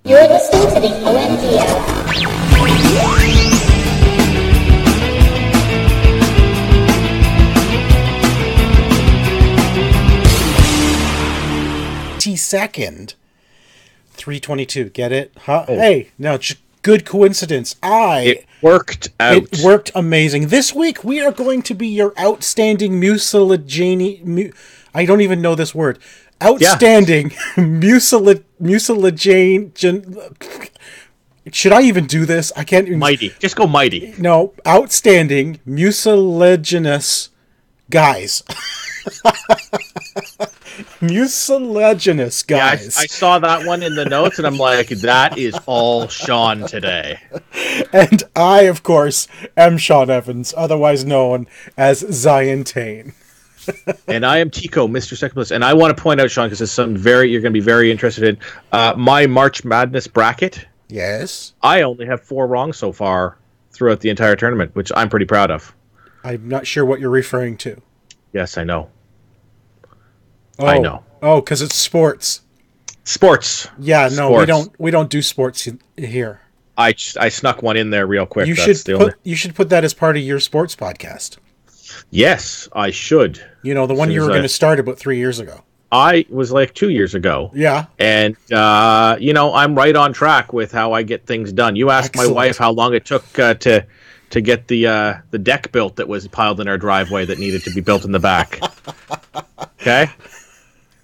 You're listening to the OMG hour. 2nd, 322. Get it? Huh? Oh. Hey, no, just good coincidence. It worked out. It worked amazing. This week, we are going to be your outstanding mucilaginous... I don't even know this word. Outstanding mucilaginous... Should I even do this? I can't even... Mighty. Just go mighty. No, outstanding mucilaginous guys. Mucilaginous guys. Yeah, I saw that one in the notes, and I'm like, that is all Sean today. And I, of course, am Sean Evans, otherwise known as Zion Tane. And I am Tico, Mr. Second Place. And I want to point out, Sean, because it's something you're going to be very interested in. My March Madness bracket. Yes. I only have 4 wrong so far throughout the entire tournament, which I'm pretty proud of. I'm not sure what you're referring to. Yes, I know. Oh, I know. Oh, because it's sports. Sports. Yeah, no, sports. we don't do sports here. I snuck one in there real quick. You should put that as part of your sports podcast. Yes, I should. You know, the one you were going to start about 3 years ago. I was like 2 years ago. Yeah. And, I'm right on track with how I get things done. You asked my wife how long it took to get the deck built that was piled in our driveway that needed to be built in the back. Okay?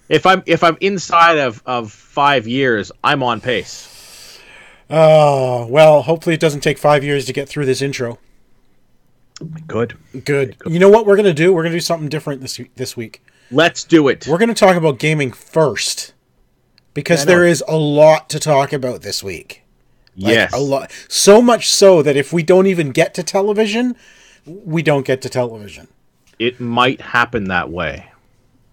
If I'm inside of 5 years, I'm on pace. Oh, well, hopefully it doesn't take 5 years to get through this intro. Good. You know what we're going to do? We're going to do something different this week. Let's do it. We're going to talk about gaming first. Because there is a lot to talk about this week. Yes. A lot. So much so that if we don't even get to television, we don't get to television. It might happen that way.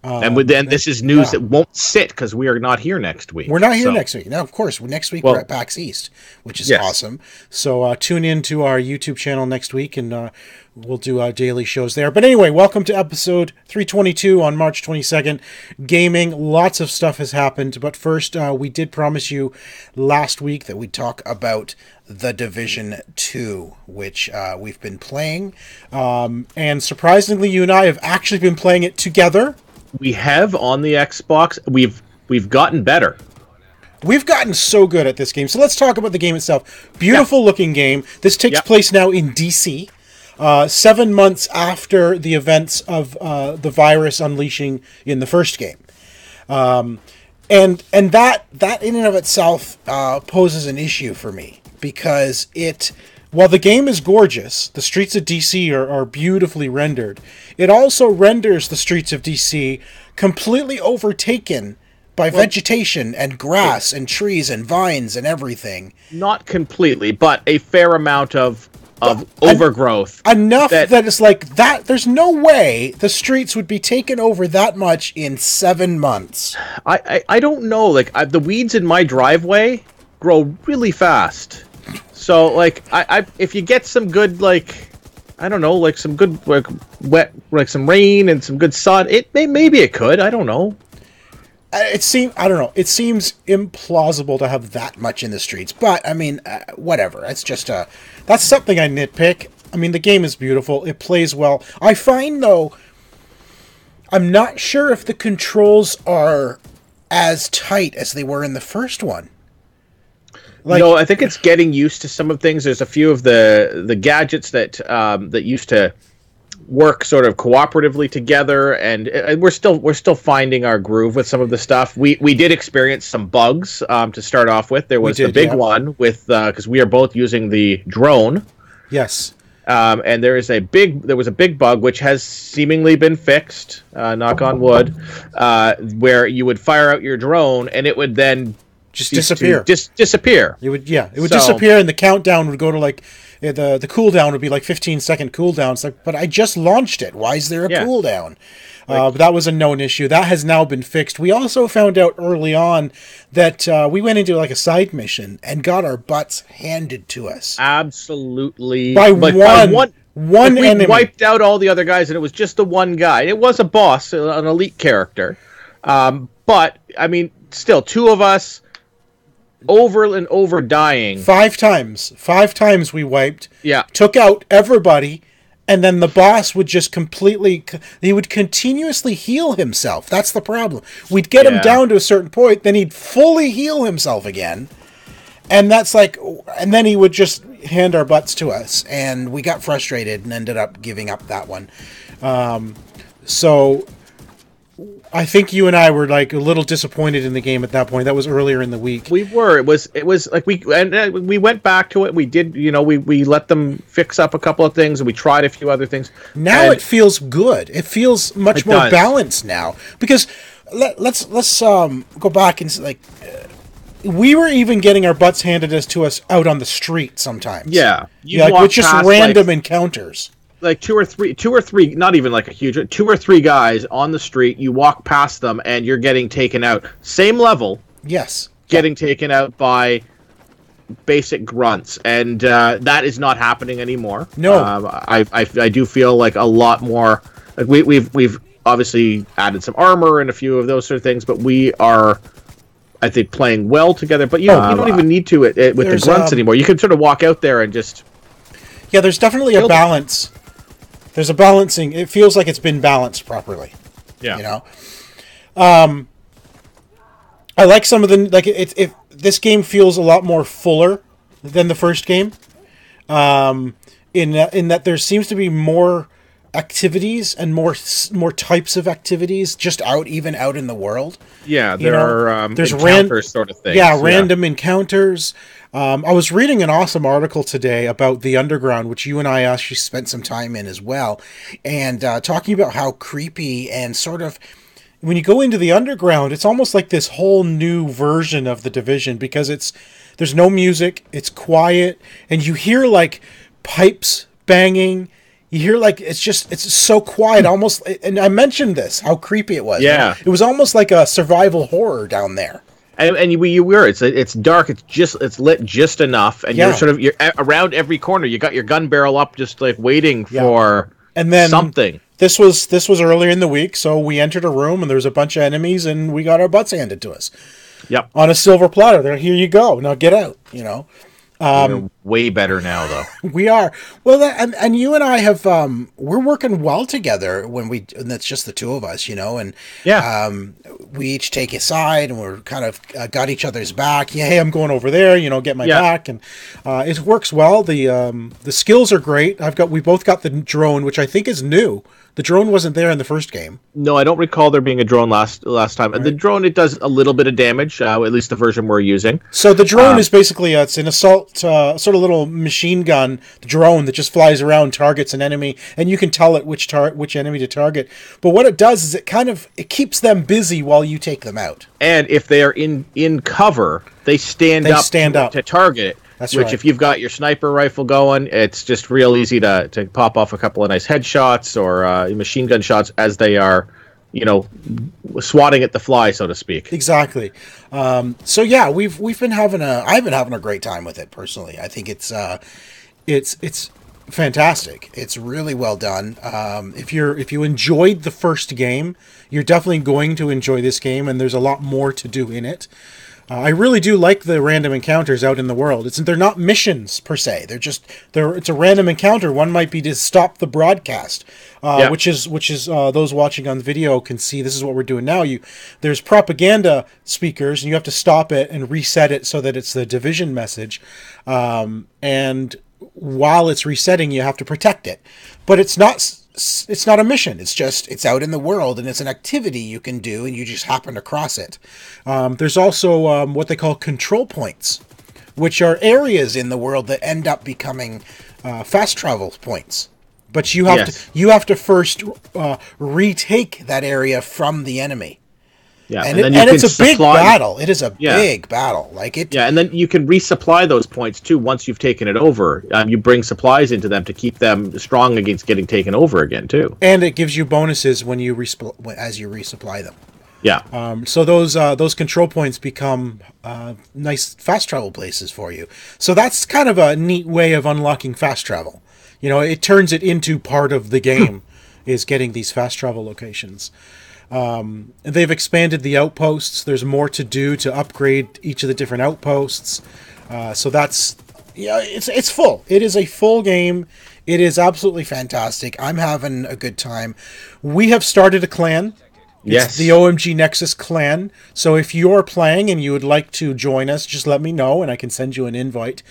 And this is news that won't sit because we are not here next week. We're not here next week. Now, of course, next week we're at PAX East, which is awesome. So tune in to our YouTube channel next week, and we'll do daily shows there. But anyway, welcome to episode 322 on March 22nd. Gaming, lots of stuff has happened. But first, we did promise you last week that we'd talk about The Division 2, which we've been playing. And surprisingly, you and I have actually been playing it together. We have on the Xbox. We've gotten better. We've gotten so good at this game. So let's talk about the game itself. Beautiful looking game. This takes place now in DC, 7 months after the events of the virus unleashing in the first game. And that in and of itself poses an issue for me because while the game is gorgeous, the streets of DC are beautifully rendered, it also renders the streets of DC completely overtaken by vegetation and grass and trees and vines and everything. Not completely, but a fair amount of overgrowth. Enough that it's like that. There's no way the streets would be taken over that much in 7 months. I don't know. Like the weeds in my driveway grow really fast. So, like, if you get some good, some good, wet, some rain and some good sun, maybe it could. I don't know. It seems implausible to have that much in the streets, but I mean, whatever. It's just that's something I nitpick. I mean, the game is beautiful. It plays well. I find though, I'm not sure if the controls are as tight as they were in the first one. I think it's getting used to some of things. There's a few of the gadgets that used to work sort of cooperatively together, and we're still finding our groove with some of the stuff. We did experience some bugs to start off with. There was the big one with because we are both using the drone. Yes. And there was a big bug which has seemingly been fixed. Knock on wood. Where you would fire out your drone and it would then just disappear. Disappear. It would disappear, and the countdown would go to like the cooldown would be like 15-second cooldown. It's like, but I just launched it. Why is there a cooldown? But that was a known issue. That has now been fixed. We also found out early on that we went into like a side mission and got our butts handed to us. Absolutely. By one enemy. We wiped out all the other guys, and it was just the one guy. It was a boss, an elite character. But I mean, still, two of us. over and over dying. 5 times. 5 times we wiped. Yeah. Took out everybody, and then the boss would just completely... He would continuously heal himself. That's the problem. We'd get him down to a certain point, then he'd fully heal himself again. And that's like... And then he would just hand our butts to us. And we got frustrated and ended up giving up that one. So... I think you and I were like a little disappointed in the game at that point. That was earlier in the week. We were. It was like we went back to it. We did, we let them fix up a couple of things, and we tried a few other things. Now it feels good. It feels much more balanced now, because let's go back and like we were even getting our butts handed to us out on the street sometimes. Yeah, with just random encounters. Like two or three, not even like a huge, 2 or 3 guys on the street. You walk past them and you're getting taken out. Same level. Yes. Getting taken out by basic grunts, and that is not happening anymore. No. I do feel like a lot more. Like we've obviously added some armor and a few of those sort of things, but we are, I think, playing well together. But you don't even need to with the grunts anymore. You can sort of walk out there and just. Yeah, there's definitely a balance. There's a balancing. It feels like it's been balanced properly. Yeah. I like some of the this game feels a lot more fuller than the first game. In that there seems to be more activities and more types of activities just out in the world. Yeah, there's encounters sort of things. Yeah, random encounters. I was reading an awesome article today about the Underground, which you and I actually spent some time in as well, and talking about how creepy and sort of, when you go into the Underground, it's almost like this whole new version of The Division, because there's no music, it's quiet, and you hear like pipes banging. You hear like it's so quiet, almost. And I mentioned this, how creepy it was. Yeah, it was almost like a survival horror down there. And you were. It's dark. It's lit just enough, and you're around every corner. You got your gun barrel up, just like waiting for something. This was earlier in the week, so we entered a room and there was a bunch of enemies, and we got our butts handed to us. Yep. On a silver platter. There, here you go. Now get out. We're way better now, though. We are. Well, and you and I have, we're working well together and that's just the two of us, and we each take a side, and we're kind of got each other's back. Yeah, hey, I'm going over there, get my back, and it works well. The skills are great. We both got the drone, which I think is new. The drone wasn't there in the first game. No, I don't recall there being a drone last time. Right. The drone, it does a little bit of damage, at least the version we're using. So the drone is basically it's an assault sort of little machine gun drone that just flies around, targets an enemy, and you can tell it which enemy to target. But what it does is it keeps them busy while you take them out. And if they are in cover, they stand up to target it. That's Which, right. if you've got your sniper rifle going, it's just real easy to pop off a couple of nice headshots or machine gun shots as they are, swatting at the fly, so to speak. Exactly. So yeah, I've been having a great time with it personally. I think it's fantastic. It's really well done. If you enjoyed the first game, you're definitely going to enjoy this game, and there's a lot more to do in it. I really do like the random encounters out in the world. They're not missions per se. It's a random encounter. One might be to stop the broadcast, which is those watching on video can see. This is what we're doing now. There's propaganda speakers, and you have to stop it and reset it so that it's the Division message. And while it's resetting, you have to protect it. But it's not a mission. It's out in the world, and it's an activity you can do, and you just happen to cross it. There's also what they call control points, which are areas in the world that end up becoming fast travel points. But you have to first retake that area from the enemy. Yeah, and it's a big battle. It is a big battle. Yeah, and then you can resupply those points too once you've taken it over. You bring supplies into them to keep them strong against getting taken over again too. And it gives you bonuses when you as you resupply them. Yeah. So those control points become nice fast travel places for you. So that's kind of a neat way of unlocking fast travel. It turns it into part of the game is getting these fast travel locations. They've expanded the outposts. There's more to do to upgrade each of the different outposts. So that's, it's full. It is a full game. It is absolutely fantastic. I'm having a good time. We have started a clan. Yes. It's the OMG Nexus clan. So if you're playing and you would like to join us, just let me know and I can send you an invite.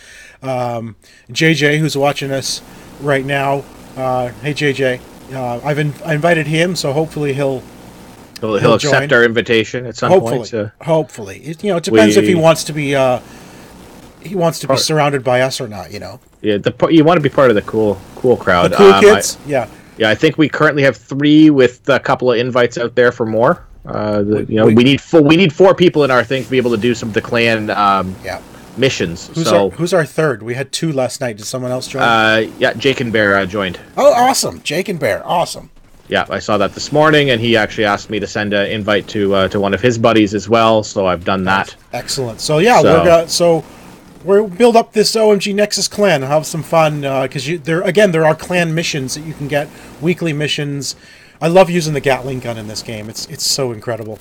JJ, who's watching us right now, hey JJ, I invited him, so hopefully he'll accept our invitation at some point. Hopefully, it depends if he wants to be surrounded by us or not. Yeah, you want to be part of the cool crowd. The cool kids. Yeah. I think we currently have 3 with a couple of invites out there for more. We need 4 people in our thing to be able to do some of the clan missions. Who's our third? We had 2 last night. Did someone else join? Jake and Bear joined. Oh, awesome! Jake and Bear, awesome. Yeah, I saw that this morning, and he actually asked me to send an invite to one of his buddies as well. So I've done that. Excellent. So yeah, we'll build up this OMG Nexus clan and have some fun because there are clan missions that you can get, weekly missions. I love using the Gatling gun in this game. It's so incredible.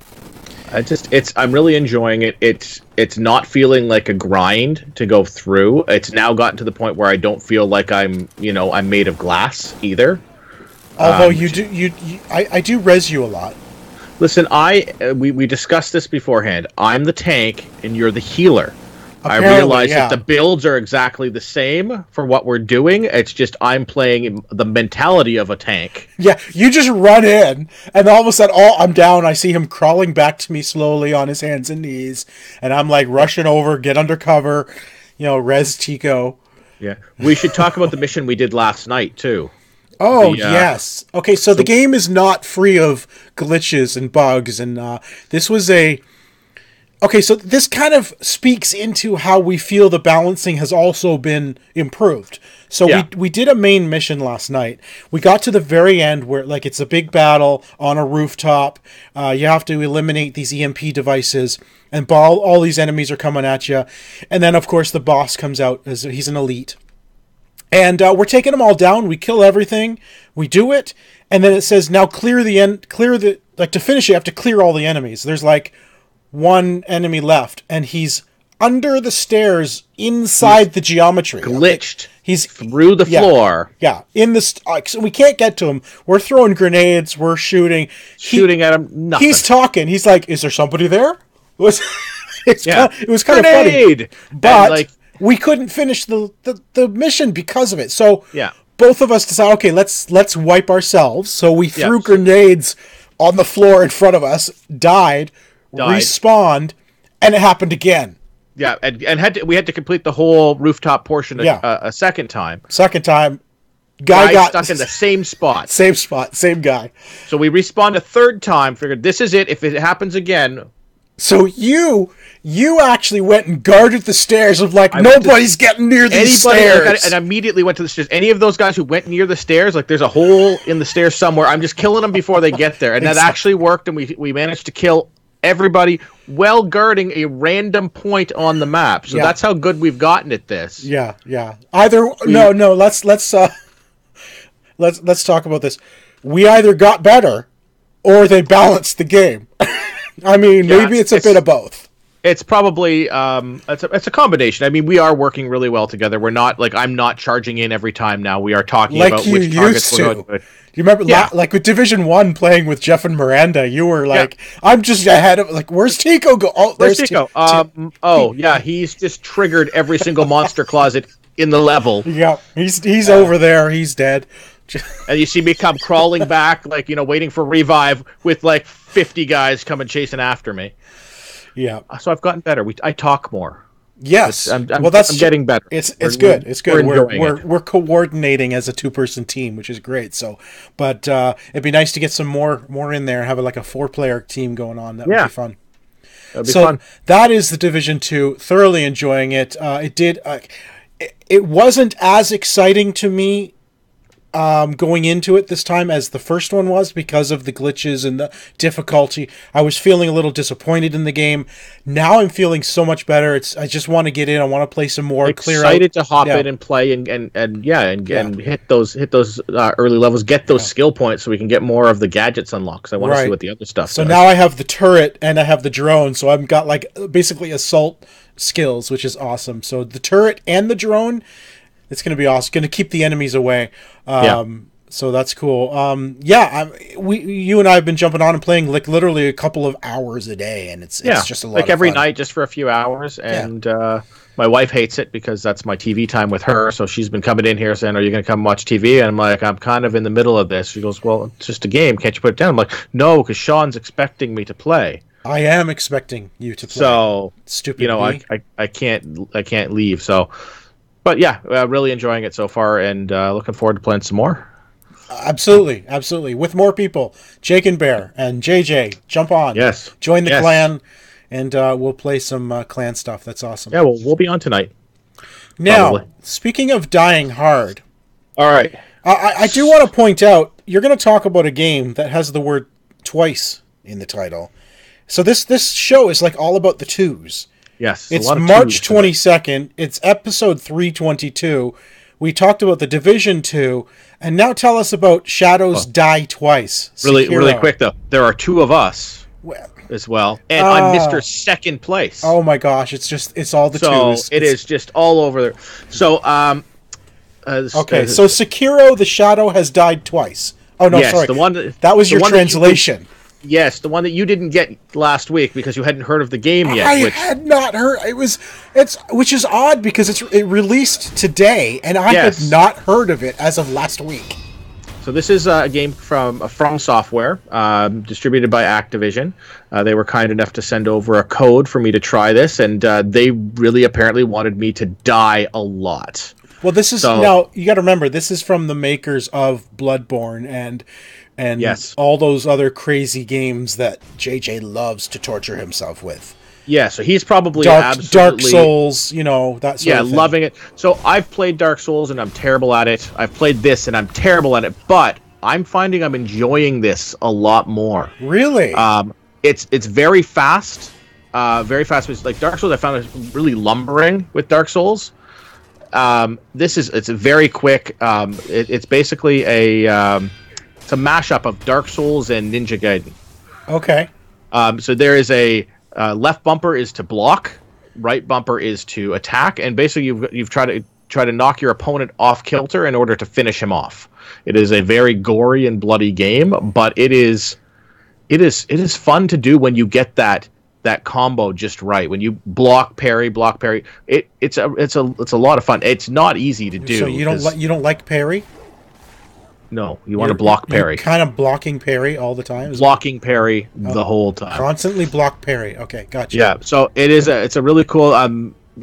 I'm really enjoying it. It's not feeling like a grind to go through. It's now gotten to the point where I don't feel like I'm made of glass either. Although I do res you a lot. Listen, we discussed this beforehand. I'm the tank and you're the healer. Apparently, I realize that the builds are exactly the same for what we're doing. It's just I'm playing the mentality of a tank. Yeah, you just run in, and all of a sudden, I'm down. I see him crawling back to me slowly on his hands and knees, and I'm like rushing over, get under cover, res Tico. Yeah, we should talk about the mission we did last night too. Oh, yes. Okay, so the game is not free of glitches and bugs, and this was a... Okay, so this kind of speaks into how we feel the balancing has also been improved. So we did a main mission last night. We got to the very end where it's a big battle on a rooftop. You have to eliminate these EMP devices, and all these enemies are coming at you. And then, of course, the boss comes out as he's an elite. And we're taking them all down. We kill everything. We do it. And then it says, now to finish it, you have to clear all the enemies. There's 1 enemy left, and he's under the stairs inside the geometry. Glitched. He's through the floor. Yeah, so we can't get to him. We're throwing grenades. We're shooting. Shooting at him. Nothing. He's talking. He's like, "Is there somebody there?" It was kind of funny, but we couldn't finish the mission because of it. So both of us decided, okay, let's wipe ourselves. So we threw grenades on the floor in front of us. Died. Respawned, and it happened again. Yeah, and we had to complete the whole rooftop portion a second time. Guy got stuck in the same spot. Same guy. So we respawned a third time, figured this is it. If it happens again... So you actually went and guarded the stairs of nobody's getting near these stairs. And I immediately went to the stairs. Any of those guys who went near the stairs, there's a hole in the stairs somewhere, I'm just killing them before they get there. And that actually worked, and we managed to kill everybody while guarding a random point on the map. So that's how good we've gotten at this. Yeah. Let's talk about this. We either got better or they balanced the game. I mean, maybe it's a bit of both. It's probably it's a combination. I mean, we are working really well together. We're not I'm not charging in every time now. We are talking about which targets we're going to. You remember, with Division 1 playing with Jeff and Miranda, you were I'm just ahead of, where's Tico go? Oh, where's Tico? He's just triggered every single monster closet in the level. Yeah, he's over there. He's dead. And you see me come crawling back, waiting for revive with 50 guys coming chasing after me. Yeah. So I've gotten better. I talk more. Yes. I'm getting better. It's good. It's good. We're coordinating as a 2-person team, which is great. So, but it'd be nice to get some more in there and have a 4-player team going on. That would be fun. That'd be fun. That is the Division 2. Thoroughly enjoying it. It wasn't as exciting to me going into it this time as the first one was because of the glitches and the difficulty. I was feeling a little disappointed in the game. Now I'm feeling so much better. I just want to get in. I want to play some more. Excited to hop in and play and hit those early levels, get those skill points so we can get more of the gadgets unlocked. Because I want to see what the other stuff. So now I have the turret and I have the drone. So I've got like basically assault skills, which is awesome. So the turret and the drone. It's going to be awesome. Going to keep the enemies away. So that's cool. You and I have been jumping on and playing like literally a couple of hours a day, and it's just a lot like of every fun. night, just for a few hours. And my wife hates it because that's my TV time with her. So she's been coming in here saying, "Are you going to come watch TV?" And I'm like, "I'm kind of in the middle of this." She goes, "Well, it's just a game. Can't you put it down?" I'm like, "No, because Sean's expecting me to play." I am expecting you to play. So stupid. I can't leave. So. But yeah, really enjoying it so far, and looking forward to playing some more. Absolutely. With more people, Jake and Bear and JJ, jump on. Yes. Join the clan, and we'll play some clan stuff. That's awesome. Yeah, we'll be on tonight. Now, probably. Speaking of dying hard, all right. I do want to point out you're going to talk about a game that has the word twice in the title. So this show is like all about the twos. Yes. It's March 22nd. It's episode 322. We talked about the Division 2. And now tell us about Shadows Die Twice. Really quick, though. There are two of us as well. And I'm Mr. Second Place. Oh, my gosh. It's all the twos. So it is just all over there. So, okay. So Sekiro, the Shadow has died twice. Oh, no, sorry. That was your translation. Yes, the one that you didn't get last week because you hadn't heard of the game yet. I had not heard. Which is odd because it released today, and I had not heard of it as of last week. So this is a game from Software, distributed by Activision. They were kind enough to send over a code for me to try this, and they really apparently wanted me to die a lot. Well, this is now you got to remember this is from the makers of Bloodborne and all those other crazy games that JJ loves to torture himself with. Yeah, so he's probably Dark Souls, that sort of thing. Loving it. So I've played Dark Souls and I'm terrible at it. I've played this and I'm terrible at it, but I'm finding I'm enjoying this a lot more. Really? It's very fast. Very fast. Like Dark Souls, I found it really lumbering with Dark Souls. It's very quick. It's basically it's a mashup of Dark Souls and Ninja Gaiden. Okay. So there is a left bumper is to block, right bumper is to attack, and basically you've tried to knock your opponent off kilter in order to finish him off. It is a very gory and bloody game, but it is fun to do when you get that combo just right. When you block parry. It's a lot of fun. It's not easy to do. So you don't like parry? No, you want to block parry. You're kind of blocking parry all the time? Blocking parry the whole time. Constantly block parry. Okay, gotcha. Yeah, so it's a really cool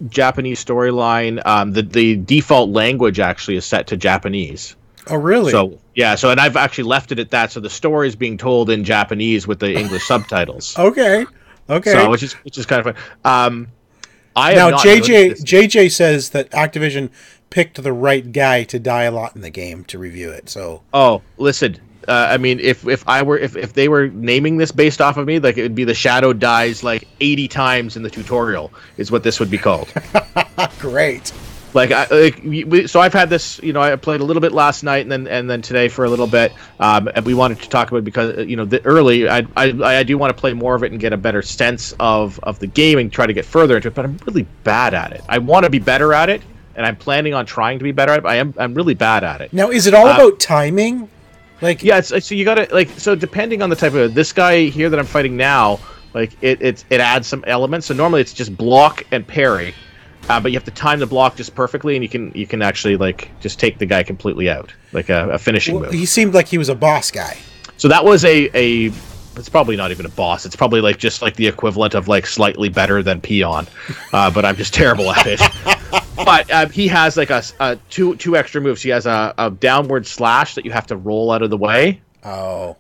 Japanese storyline. The default language actually is set to Japanese. Oh, really? So and I've actually left it at that. So the story is being told in Japanese with the English subtitles. Okay. So which is kind of fun. JJ says that Activision picked the right guy to die a lot in the game to review it. So listen, I mean, if they were naming this based off of me, like it would be the Shadow dies like 80 times in the tutorial is what this would be called. Great. So I've had this, I played a little bit last night and then today for a little bit, and we wanted to talk about it because I do want to play more of it and get a better sense of the game and try to get further into it, but I'm really bad at it. I want to be better at it, and I'm planning on trying to be better at it, but I'm really bad at it. Now, is it all about timing? So you gotta so depending on the type of this guy here that I'm fighting now, it adds some elements. So normally it's just block and parry. But you have to time the block just perfectly, and you can actually just take the guy completely out, like a finishing move. He seemed like he was a boss guy. So that was it's probably not even a boss. It's probably just the equivalent of slightly better than Peon, but I'm just terrible at it. But he has a two extra moves. He has a downward slash that you have to roll out of the way. Oh.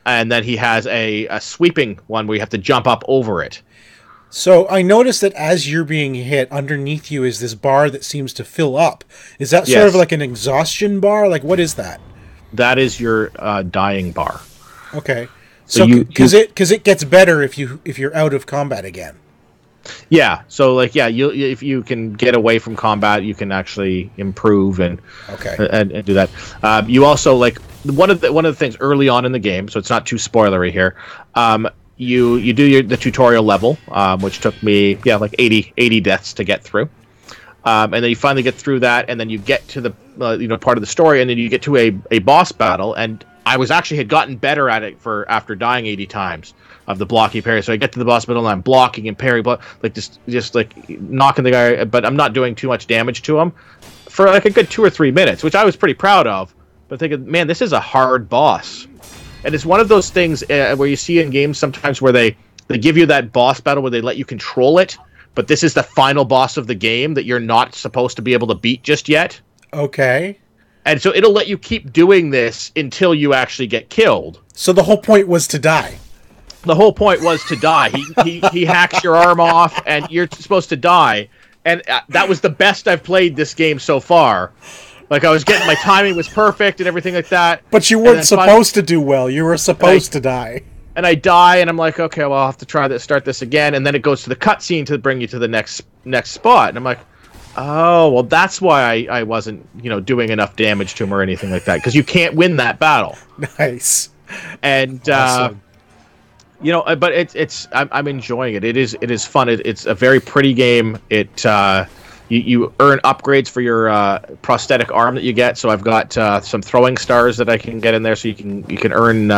And then he has a sweeping one where you have to jump up over it. So I noticed that as you're being hit, underneath you is this bar that seems to fill up. Is that sort of like an exhaustion bar? What is that? that is your dying bar. Okay. So because it gets better if you're out of combat again. Yeah. So like if you can get away from combat, you can actually improve and do that. You also like one of the things early on in the game, so it's not too spoilery here. You do the tutorial level, which took me like 80 deaths to get through. And then you finally get through that, and then you get to the part of the story, and then you get to a boss battle. And I had gotten better at it after dying 80 times of the blocky parry. So I get to the boss battle, and I'm blocking and parry, like just like knocking the guy, but I'm not doing too much damage to him for like a good 2 or 3 minutes, which I was pretty proud of. But thinking, man, this is a hard boss, and it's one of those things where you see in games sometimes where they give you that boss battle where they let you control it. But this is the final boss of the game that you're not supposed to be able to beat just yet. Okay. And so it'll let you keep doing this until you actually get killed. So the whole point was to die. The whole point was to die. He hacks your arm off, and you're supposed to die. And that was the best I've played this game so far. Like, I was getting, my timing was perfect and everything like that. But you weren't supposed to do well. You were supposed to die. And I die, and I'm like, okay, well, I'll have to start this again. And then it goes to the cutscene to bring you to the next spot. And I'm like, oh, well, that's why I wasn't, doing enough damage to him or anything like that. Because you can't win that battle. Nice. And, awesome. But I'm enjoying it. It is fun. It's a very pretty game. You earn upgrades for your prosthetic arm that you get. So I've got some throwing stars that I can get in there, so you can earn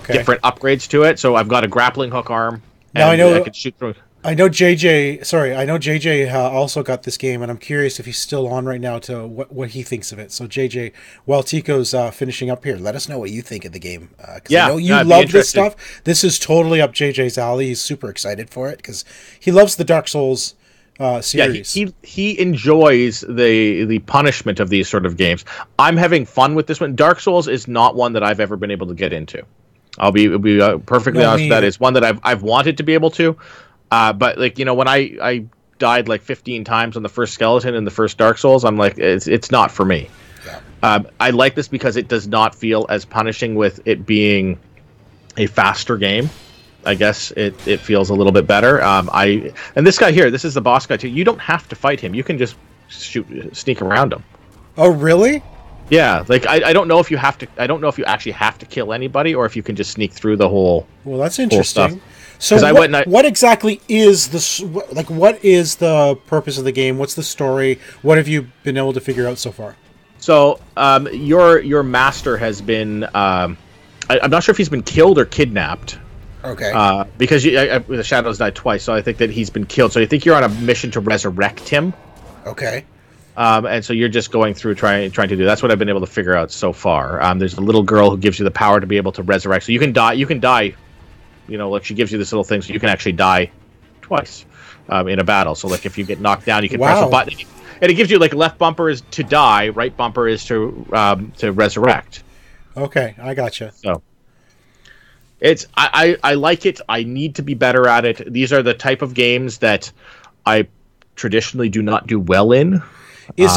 different upgrades to it. So I've got a grappling hook arm. Now I can shoot through. I know JJ also got this game, and I'm curious if he's still on right now to what he thinks of it. So JJ, while Tico's finishing up here, let us know what you think of the game. I know you love this stuff. This is totally up JJ's alley. He's super excited for it because he loves the Dark Souls series. Yeah, he enjoys the punishment of these sort of games. I'm having fun with this one. Dark Souls is not one that I've ever been able to get into. I'll be perfectly honest. That is one that I've wanted to be able to, but when I died like 15 times on the first skeleton in the first Dark Souls, I'm like, it's not for me. Yeah. I like this because it does not feel as punishing with it being a faster game. I guess it feels a little bit better. And this guy here, this is the boss guy too. You don't have to fight him. You can just sneak around him. Oh, really? Yeah, like I don't know if you have to. I don't know if you actually have to kill anybody, or if you can just sneak through the whole. Well, that's interesting. So, what exactly is this? Like, what is the purpose of the game? What's the story? What have you been able to figure out so far? So, your master has been. I'm not sure if he's been killed or kidnapped. Okay. Because the Shadows died twice, so I think that he's been killed. So I think you're on a mission to resurrect him. Okay. And so you're just going through trying to do. That's what I've been able to figure out so far. There's a little girl who gives you the power to be able to resurrect. So you can die. Like she gives you this little thing, so you can actually die twice in a battle. So like if you get knocked down, you can press a button, and it gives you like left bumper is to die, right bumper is to resurrect. Okay, I gotcha. So I like it. I need to be better at it. These are the type of games that I traditionally do not do well in. Is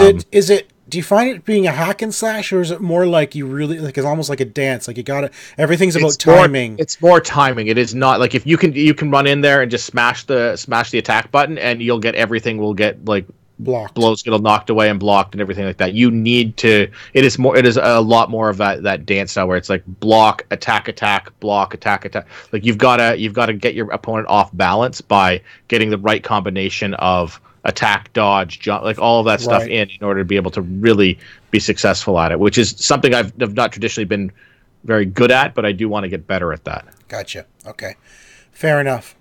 it? Do you find it being a hack and slash, or is it more like you really like it's almost like a dance? Like you got to everything's about timing. It's more timing. It is not like if you can run in there and just smash the attack button, and you'll get everything. Will get like blocked. Blows get knocked away and blocked and everything like that. You need to. It is a lot more of that dance style where it's like block, attack, block, attack. Like you've got to get your opponent off balance by getting the right combination of attack, dodge, jump, like all of that stuff in order to be able to really be successful at it, which is something I've not traditionally been very good at, but I do want to get better at that. Gotcha. Okay. Fair enough.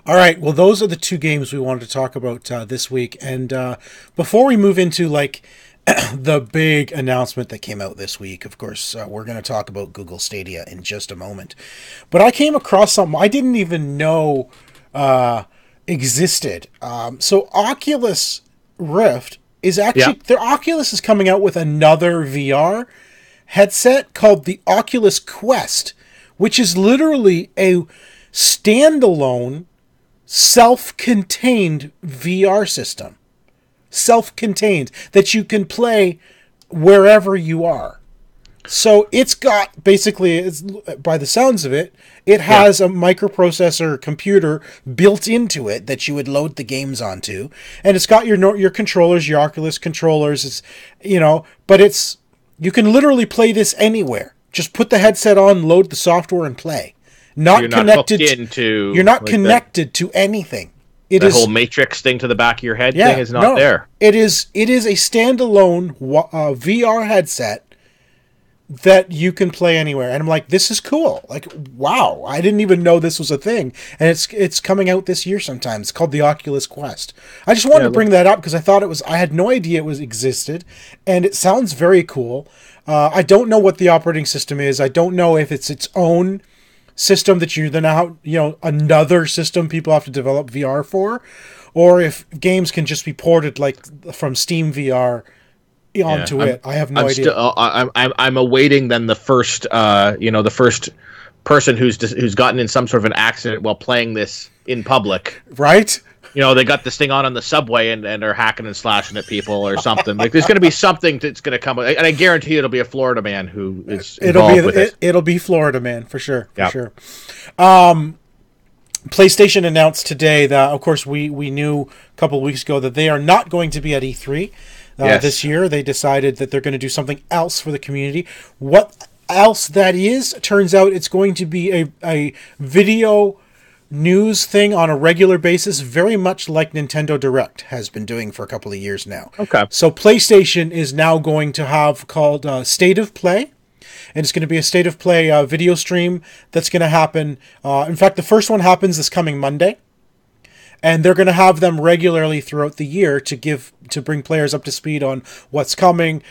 All right. Well, those are the two games we wanted to talk about this week. And before we move into like the big announcement that came out this week, of course, we're going to talk about Google Stadia in just a moment. But I came across something I didn't even know existed. So Oculus Rift is actually their Oculus is coming out with another VR headset called the Oculus Quest, which is literally a standalone self-contained VR system. Self-contained that you can play wherever you are. So it's got basically, by the sounds of it, it has a microprocessor computer built into it that you would load the games onto, and it's got your controllers, your Oculus controllers. It's, you know, but you can literally play this anywhere. Just put the headset on, load the software, and play. You're not connected to anything. The whole Matrix thing to the back of your head thing is not there. It is a standalone VR headset that you can play anywhere. And I'm like, this is cool. Like, wow, I didn't even know this was a thing. And it's coming out this year sometime. It's called the Oculus Quest. I just wanted to bring that up because I had no idea it existed, and it sounds very cool. I don't know what the operating system is. I don't know if it's its own system that you then out, you know, another system people have to develop VR for, or if games can just be ported like from Steam VR onto it. I have no idea. I'm awaiting then the first, the first person who's gotten in some sort of an accident while playing this in public. Right? You know, they got this thing on the subway and are hacking and slashing at people or something. Like, there's going to be something that's going to come, and I guarantee it'll be a Florida man who is involved with it. It'll be Florida man for sure. For sure. PlayStation announced today that, of course, we knew a couple of weeks ago that they are not going to be at E3 this year. They decided that they're going to do something else for the community. What else that is? Turns out it's going to be a video news thing on a regular basis, very much like Nintendo Direct has been doing for a couple of years now. Okay. So PlayStation is now going to have called State of Play, and it's going to be a State of Play video stream that's going to happen. In fact, the first one happens this coming Monday, and they're going to have them regularly throughout the year to bring players up to speed on what's coming,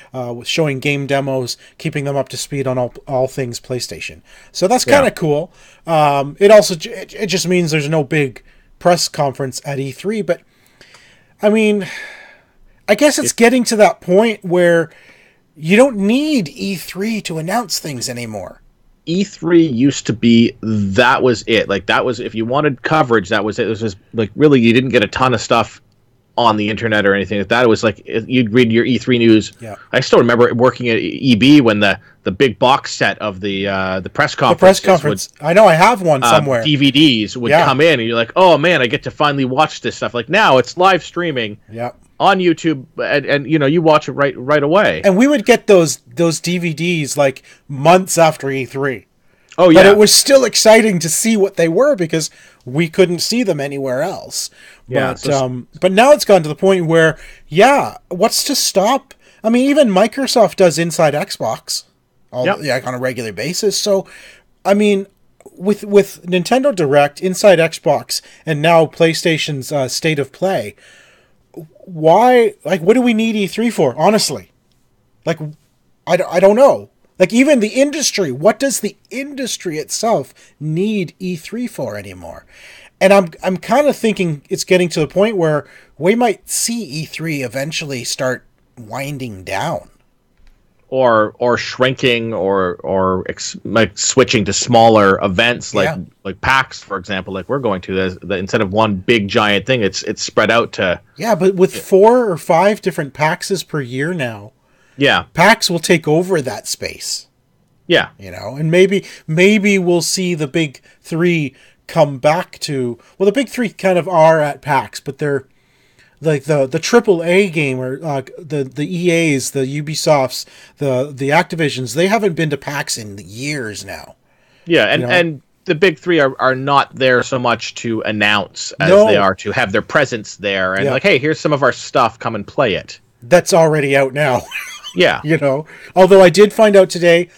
showing game demos, keeping them up to speed on all things PlayStation. So that's kind of cool. It just means there's no big press conference at E3, but I mean, I guess it's getting to that point where you don't need E3 to announce things anymore. E3 used to be, that was it. Like, that was, if you wanted coverage, that was it. It was just, like, really, you didn't get a ton of stuff on the internet or anything like that. It was like, you'd read your E3 news. Yeah. I still remember working at EB when the big box set of the press conference. The press conference. I know, I have one somewhere. DVDs would come in, and you're like, oh man, I get to finally watch this stuff. Like, now it's live streaming. Yeah. On YouTube, and you know, you watch it right away. And we would get those DVDs like months after E3. Oh yeah, but it was still exciting to see what they were because we couldn't see them anywhere else. Yeah, but now it's gone to the point where, what's to stop? I mean, even Microsoft does Inside Xbox, on a regular basis. So, I mean, with Nintendo Direct, Inside Xbox, and now PlayStation's State of Play. Why, like, what do we need E3 for, honestly? Like, I don't know. Like, even the industry, what does the industry itself need E3 for anymore? And I'm kind of thinking it's getting to the point where we might see E3 eventually start winding down. Or shrinking, or switching to smaller events like PAX, for example, like we're going to. Instead of one big giant thing, it's spread out to. Yeah, but with 4 or 5 different PAXs per year now, PAX will take over that space. Yeah, you know, and maybe we'll see the big 3 come back to. Well, the big 3 kind of are at PAX, but they're. Like the AAA gamer, the EAs, the Ubisofts, the Activisions, they haven't been to PAX in years now. Yeah, and the big 3 are not there so much to announce as they are to have their presence there and like, hey, here's some of our stuff, come and play it. That's already out now. Yeah. You know, although I did find out today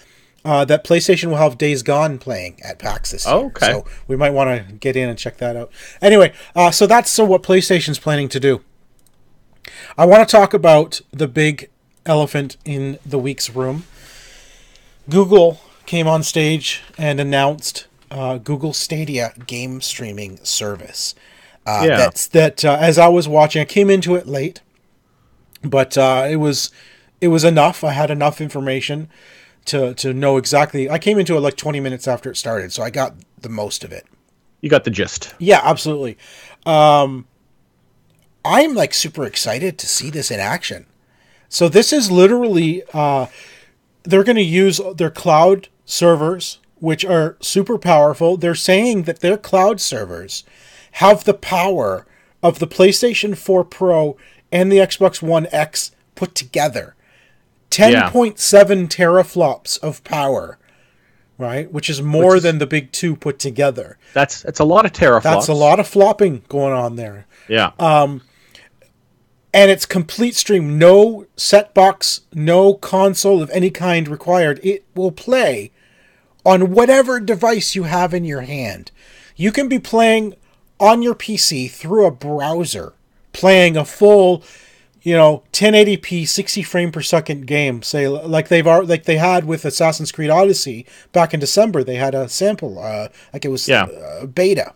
that PlayStation will have Days Gone playing at PAX this year. Oh, okay. So we might want to get in and check that out. Anyway, so that's what PlayStation's planning to do. I want to talk about the big elephant in the week's room. Google came on stage and announced Google Stadia game streaming service. As I was watching, I came into it late, but it was enough. I had enough information to know exactly. I came into it like 20 minutes after it started, so I got the most of it. You got the gist. Yeah, absolutely. I'm like super excited to see this in action. So this is literally, they're going to use their cloud servers, which are super powerful. They're saying that their cloud servers have the power of the PlayStation 4 Pro and the Xbox One X put together. 10.7 teraflops of power, right? Which is more than the big two put together. That's a lot of teraflops. That's a lot of flopping going on there. Yeah. And it's complete stream. No set box, no console of any kind required. It will play on whatever device you have in your hand. You can be playing on your PC through a browser, playing a full, 1080p 60 frame per second game, say like they had with Assassin's Creed Odyssey back in December. They had a sample, beta.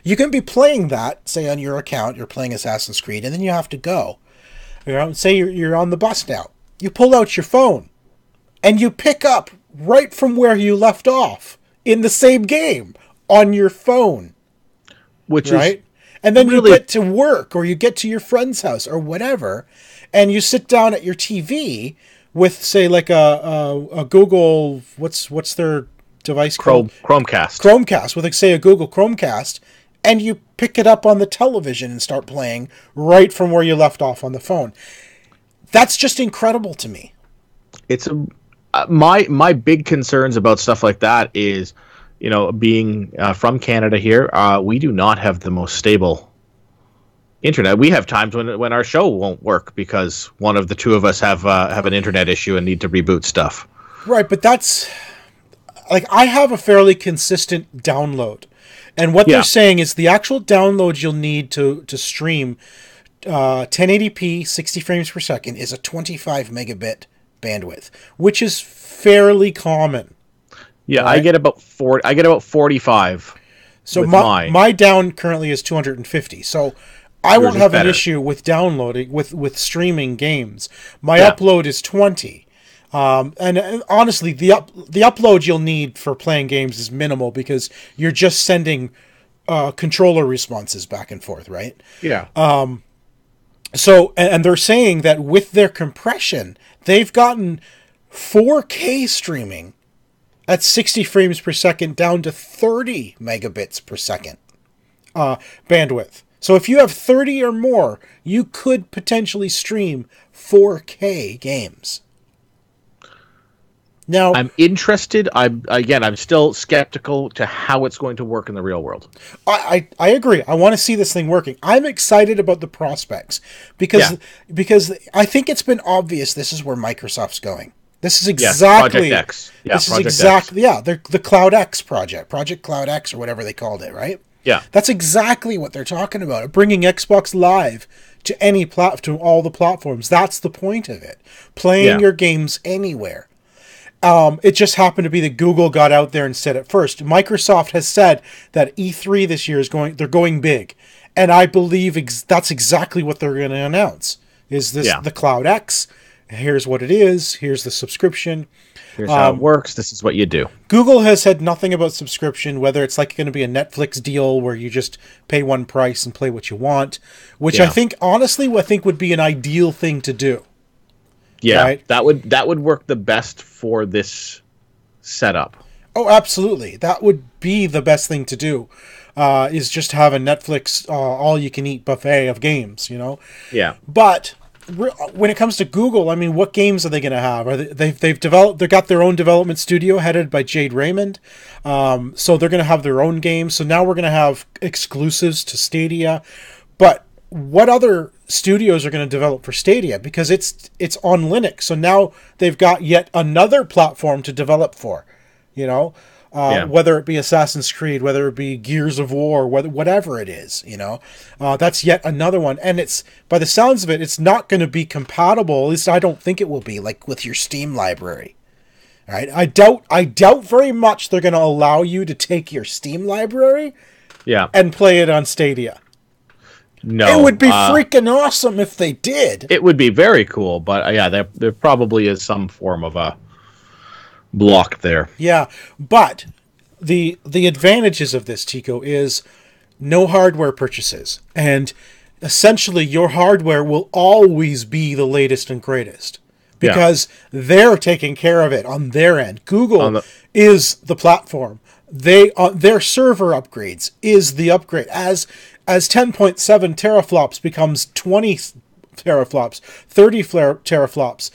You can be playing that, say on your account, you're playing Assassin's Creed, and then you have to go. Say you're on the bus now. You pull out your phone, and you pick up right from where you left off in the same game on your phone. Which right? is And then really... you get to work, or you get to your friend's house, or whatever, and you sit down at your TV with, say, like a Google, what's their device called? Chromecast, with, like, say, a Google Chromecast, and you pick it up on the television and start playing right from where you left off on the phone. That's just incredible to me. It's my big concerns about stuff like that is, being from Canada here, we do not have the most stable internet. We have times when our show won't work because one of the two of us have an internet issue and need to reboot stuff. Right, but that's like, I have a fairly consistent download. And what they're saying is the actual download you'll need to stream 1080p 60 frames per second is a 25 megabit bandwidth, which is fairly common. Yeah, right? I get about 45. So my down currently is 250. So I won't have an issue with downloading with streaming games. My upload is 20. And honestly, the upload you'll need for playing games is minimal because you're just sending controller responses back and forth, right? Yeah. So, and they're saying that with their compression, they've gotten 4K streaming at 60 frames per second down to 30 megabits per second bandwidth. So if you have 30 or more, you could potentially stream 4K games. Now, I'm interested. I'm still skeptical to how it's going to work in the real world. I agree. I want to see this thing working. I'm excited about the prospects because I think it's been obvious this is where Microsoft's going. This is exactly Project X. Yeah, this Project is exactly X. The Cloud X Project Cloud X, or whatever they called it, right? Yeah, that's exactly what they're talking about. Bringing Xbox Live to to all the platforms. That's the point of it. Playing your games anywhere. It just happened to be that Google got out there and said it first. Microsoft has said that E3 this year they're going big, and I believe that's exactly what they're going to announce. Is this the Cloud X? Here's what it is. Here's the subscription. Here's how it works. This is what you do. Google has said nothing about subscription, whether it's like going to be a Netflix deal where you just pay one price and play what you want, which I think would be an ideal thing to do. Yeah, right? that would work the best for this setup. Oh, absolutely. That would be the best thing to do, is just have a Netflix all-you-can-eat buffet of games, Yeah. But when it comes to Google, I mean, what games are they going to have? They've got their own development studio headed by Jade Raymond, so they're going to have their own games. So now we're going to have exclusives to Stadia, but what other studios are going to develop for Stadia? Because it's on Linux, so now they've got yet another platform to develop for, whether it be Assassin's Creed, whether it be Gears of War, whatever it is, that's yet another one. And it's, by the sounds of it, it's not going to be compatible. At least I don't think it will be, like with your Steam library. All right, I doubt very much they're going to allow you to take your Steam library, and play it on Stadia. No, it would be freaking awesome if they did. It would be very cool, but there probably is some form of a block there. Yeah, but the advantages of this, Tico, is no hardware purchases, and essentially your hardware will always be the latest and greatest because they're taking care of it on their end. Google is the platform. Their server upgrades is the upgrade. As 10.7 teraflops becomes 20 teraflops, 30 teraflops,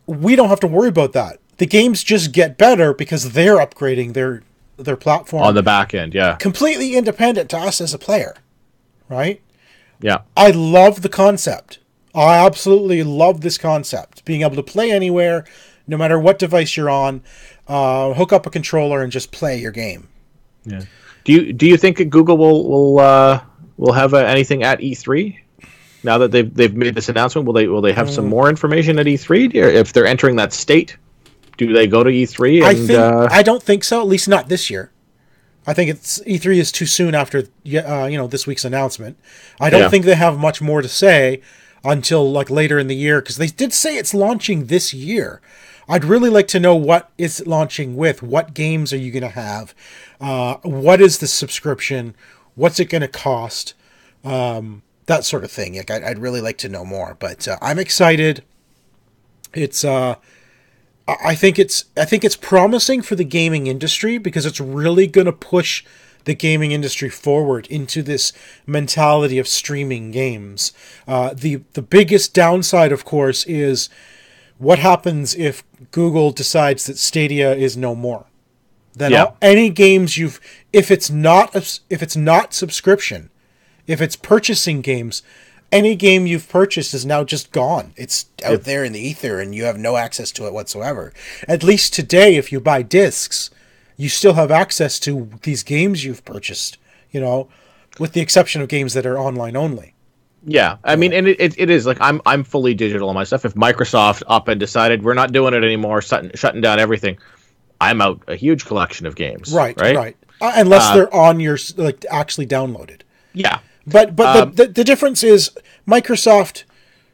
we don't have to worry about that. The games just get better because they're upgrading their platform on the back end, completely independent to us as a player, right? Yeah. I love the concept. I absolutely love this concept. Being able to play anywhere, no matter what device you're on, hook up a controller and just play your game. Yeah. Do you think Google will have anything at E3? Now that they've made this announcement, will they have some more information at E3? If they're entering that state, do they go to E3? I don't think so. At least not this year. I think E3 is too soon after this week's announcement. I don't think they have much more to say until like later in the year, because they did say it's launching this year. I'd really like to know what it's launching with. What games are you going to have? What is the subscription? What's it going to cost? That sort of thing. Like, I'd really like to know more. But I'm excited. It's I think it's promising for the gaming industry because it's really going to push the gaming industry forward into this mentality of streaming games. The biggest downside, of course, is what happens if Google decides that Stadia is no more. Then any games if it's not subscription, if it's purchasing games, any game you've purchased is now just gone. It's out there in the ether and you have no access to it whatsoever. At least today, if you buy discs, you still have access to these games you've purchased, with the exception of games that are online only. Yeah, I mean, and it is like I'm fully digital on my stuff. If Microsoft up and decided we're not doing it anymore, shutting down everything, I'm out a huge collection of games. Right. Unless they're on your actually downloaded. Yeah. But the difference is Microsoft,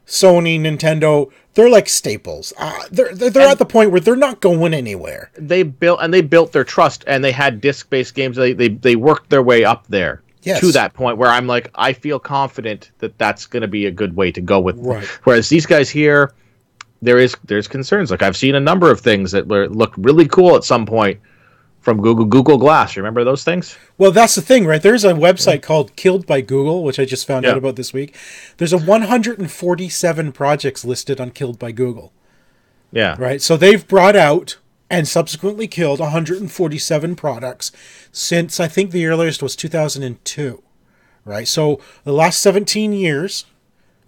Sony, Nintendo, they're like staples. They're at the point where they're not going anywhere. They built their trust, and they had disc-based games. They worked their way up there to that point where I'm like, I feel confident that that's going to be a good way to go with. Right. Whereas these guys here, there's concerns. Like I've seen a number of things that look really cool at some point. From Google Glass. Remember those things? Well, that's the thing, right? There's a website called Killed by Google, which I just found out about this week. There's 147 projects listed on Killed by Google. Yeah. Right? So they've brought out and subsequently killed 147 products since, I think the earliest was 2002. Right? So the last 17 years,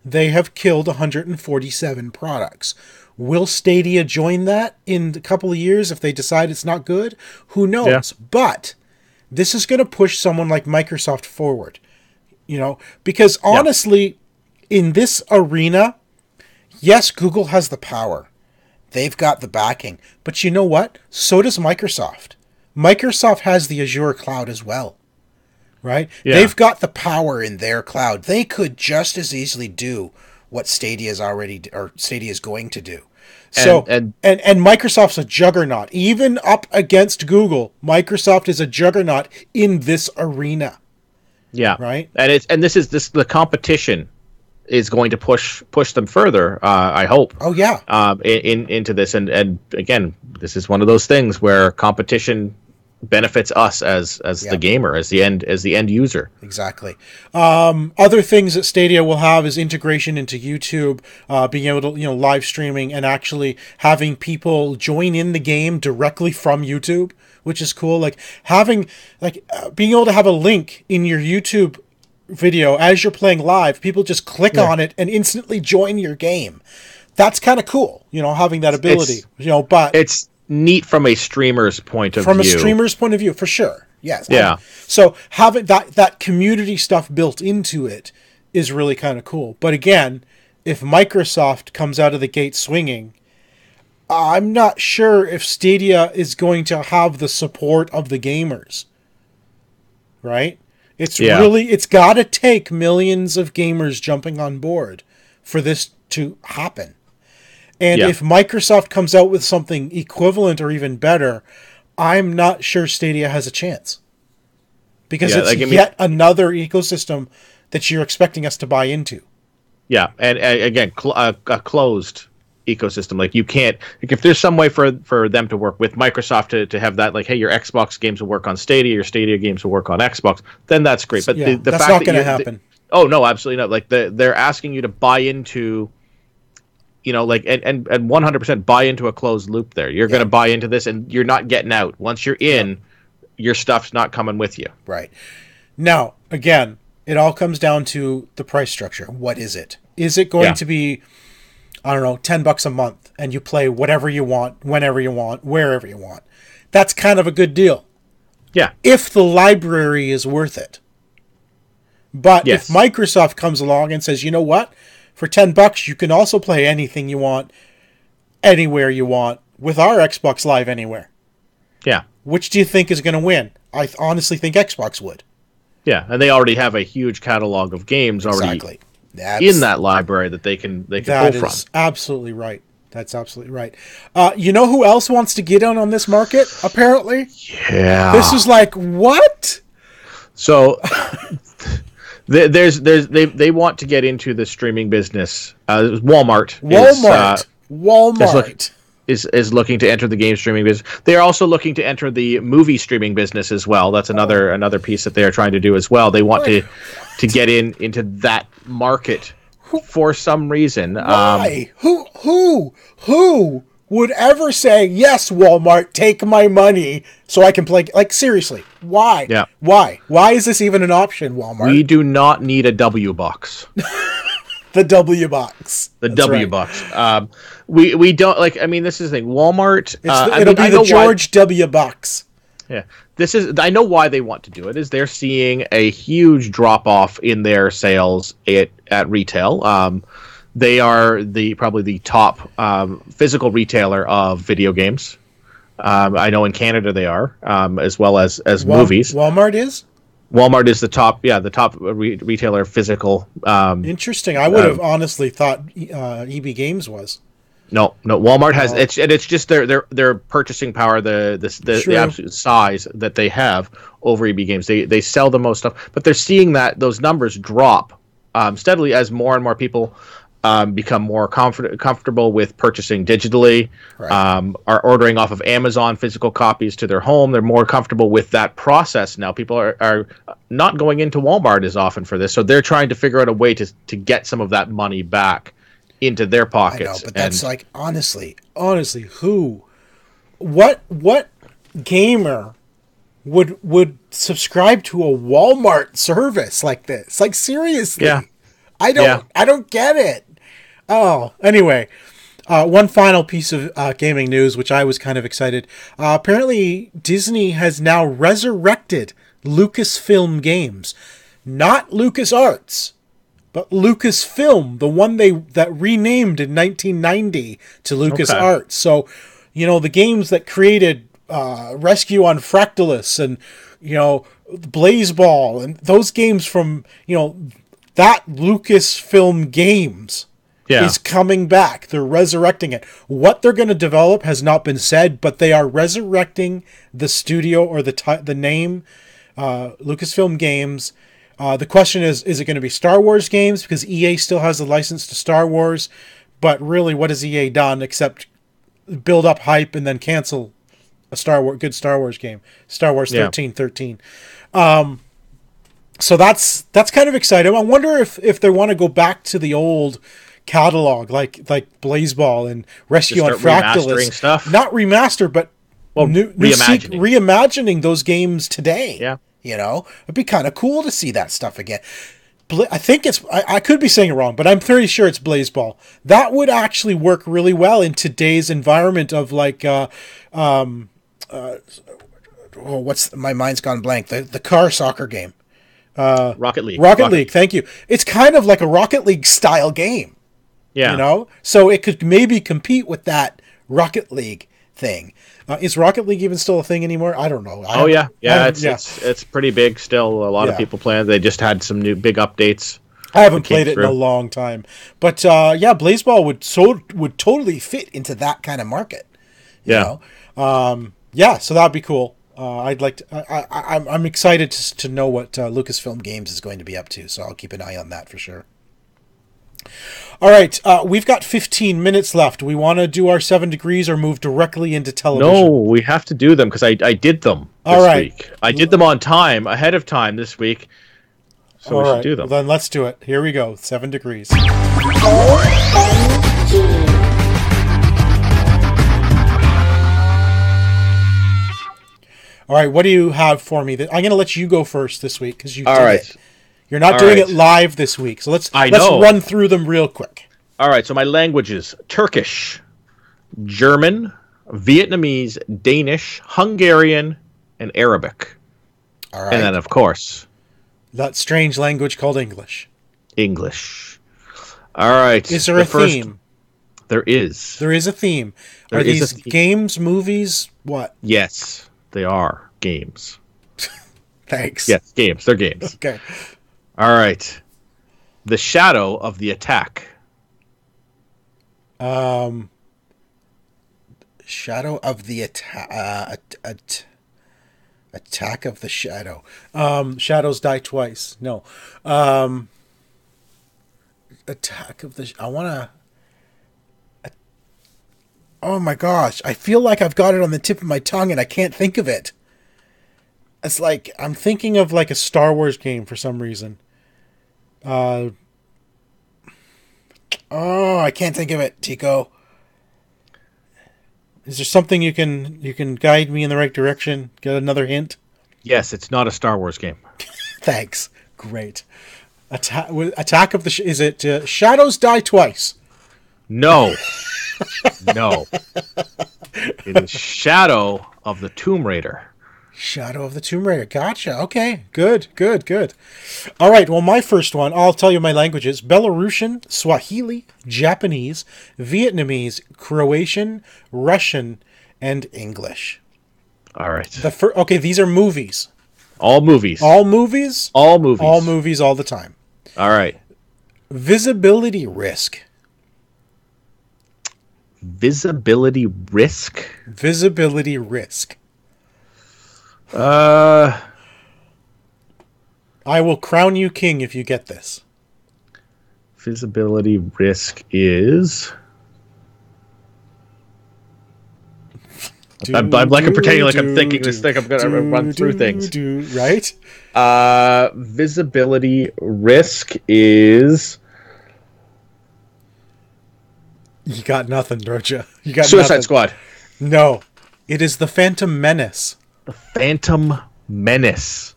they have killed 147 products. Will Stadia join that in a couple of years if they decide it's not good? Who knows? Yeah. But this is going to push someone like Microsoft forward, because honestly, in this arena, yes, Google has the power. They've got the backing. But you know what? So does Microsoft. Microsoft has the Azure cloud as well, right? Yeah. They've got the power in their cloud. They could just as easily do what Stadia is going to do. So and Microsoft's a juggernaut. Even up against Google, Microsoft is a juggernaut in this arena. Yeah. Right? And the competition is going to push them further, I hope. Oh yeah. Into this and again, this is one of those things where competition benefits us as the gamer, as the end user. Exactly. Other things that Stadia will have is integration into YouTube, being able to live streaming and actually having people join in the game directly from YouTube, which is cool. Like being able to have a link in your YouTube video as you're playing live, people just click on it and instantly join your game. That's kind of cool, having that ability. But it's neat from a streamer's point of view. From a streamer's point of view, for sure. Yes. Yeah. So having that community stuff built into it is really kind of cool. But again, if Microsoft comes out of the gate swinging, I'm not sure if Stadia is going to have the support of the gamers. Right? It's got to take millions of gamers jumping on board for this to happen. And if Microsoft comes out with something equivalent or even better, I'm not sure Stadia has a chance. Because it's yet another ecosystem that you're expecting us to buy into. Yeah, and again, a closed ecosystem. Like you can't, like if there's some way for them to work with Microsoft to have that, like, hey, your Xbox games will work on Stadia, your Stadia games will work on Xbox, then that's great. But the that's fact not going to happen. Oh no, absolutely not. Like they're asking you to buy into, like and 100% buy into a closed loop. There, you're going to buy into this, and you're not getting out. Once you're in, your stuff's not coming with you. Right. Now, again, it all comes down to the price structure. What is it? Is it going to be, I don't know, $10 a month, and you play whatever you want, whenever you want, wherever you want? That's kind of a good deal. Yeah. If the library is worth it. But if Microsoft comes along and says, you know what? For $10, you can also play anything you want, anywhere you want, with our Xbox Live Anywhere. Yeah. Which do you think is going to win? I honestly think Xbox would. Yeah, and they already have a huge catalog of games already in that library that they can pull from. That is absolutely right. That's absolutely right. You know who else wants to get in on this market, apparently? Yeah. This is like, what? So they want to get into the streaming business. Walmart is looking to enter the game streaming business. They're also looking to enter the movie streaming business as well. That's another piece that they're trying to do as well. They want to get into that market for some reason. Why? Who would ever say, yes, Walmart, take my money so I can play? Like, seriously, why? Yeah. Why? Why is this even an option, Walmart? We do not need a W box. The W box. The That's W box. We don't like. I mean, this is the thing. Walmart. It'll be the George W box. Yeah, this is. I know why they want to do it. Is they're seeing a huge drop off in their sales at retail. They are probably the top physical retailer of video games. I know in Canada they are, as well as movies. Walmart is. Walmart is the top retailer of physical. Interesting. I would have honestly thought EB Games was. No. Walmart has it's just their purchasing power, the absolute size that they have over EB Games. They sell the most stuff, but they're seeing that those numbers drop steadily as more and more people become more comfortable with purchasing digitally, are ordering off of Amazon physical copies to their home. They're more comfortable with that process now. People are not going into Walmart as often for this, so they're trying to figure out a way to get some of that money back into their pockets. I know, but that's like, honestly, what gamer would subscribe to a Walmart service like this? Like, seriously? Yeah. I don't get it. Oh, anyway, one final piece of gaming news, which I was kind of excited. Apparently, Disney has now resurrected Lucasfilm games, not LucasArts, but Lucasfilm, the one that renamed in 1990 to LucasArts. Okay. So, the games that created Rescue on Fractalus and Blazeball and those games from that Lucasfilm Games is coming back. They're resurrecting it. What they're going to develop has not been said, but they are resurrecting the studio or the name Lucasfilm Games. The question is it going to be Star Wars games? Because EA still has the license to Star Wars, but really, what has EA done except build up hype and then cancel a good Star Wars game? Star Wars 1313. So that's kind of exciting. I wonder if they want to go back to the old catalog, like Blazeball and Rescue on Fractalus. Stuff. Not remaster, but reimagining those games today. Yeah. It'd be kind of cool to see that stuff again. I think I could be saying it wrong, but I'm pretty sure it's Blazeball. That would actually work really well in today's environment of like, my mind's gone blank. The car soccer game. Rocket League. Rocket League, thank you. It's kind of like a Rocket League style game. Yeah. So it could maybe compete with that Rocket League thing. Is Rocket League even still a thing anymore? I don't know. It's pretty big still. A lot of people playing. They just had some new big updates. I haven't played it in a long time. But Blazeball would totally fit into that kind of market. So that'd be cool. I'd like to. I'm excited to know what Lucasfilm Games is going to be up to, so I'll keep an eye on that for sure. All right, we've got 15 minutes left. Do we want to do our 7 degrees or move directly into television? No, we have to do them because I did them this week. I did them on time, ahead of time this week. So we should do them. Well, then let's do it. Here we go. 7 degrees. OMG. All right, what do you have for me? I'm going to let you go first this week because you did it. You're not All doing right. it live this week, so let's know. run through them real quick. All right, so my languages: Turkish, German, Vietnamese, Danish, Hungarian, and Arabic. All right. And then, of course, that strange language called English. English. All right. Is there a theme? There is. There is a theme. Are these games, movies, what? Yes, they are games. Thanks. Yes, games. They're games. Okay. All right. The shadow of the attack. Shadow of the attack of the shadow. Shadows die twice. No. Attack of the. I want to. Oh my gosh! I feel like I've got it on the tip of my tongue and I can't think of it. It's like I'm thinking of like a Star Wars game for some reason. Oh, I can't think of it, Tico. Is there something you can guide me in the right direction? Get another hint? Yes, it's not a Star Wars game. Thanks. Great. Attack of the... Is it Shadows Die Twice? No. No. It is Shadow of the Tomb Raider. Shadow of the Tomb Raider. Gotcha. Okay. Good. All right. Well, my first one, I'll tell you my languages. Belarusian, Swahili, Japanese, Vietnamese, Croatian, Russian, and English. All right. Okay, these are movies. All movies. All movies? All movies. All movies all the time. All right. Visibility risk. Visibility risk? Visibility risk. I will crown you king if you get this. Visibility risk is... I'm pretending like I'm thinking this thing. I'm going to run through things. Right? Visibility risk is... You got nothing, don't you? You got Suicide nothing. Squad. No. It is the Phantom Menace. The Phantom Menace.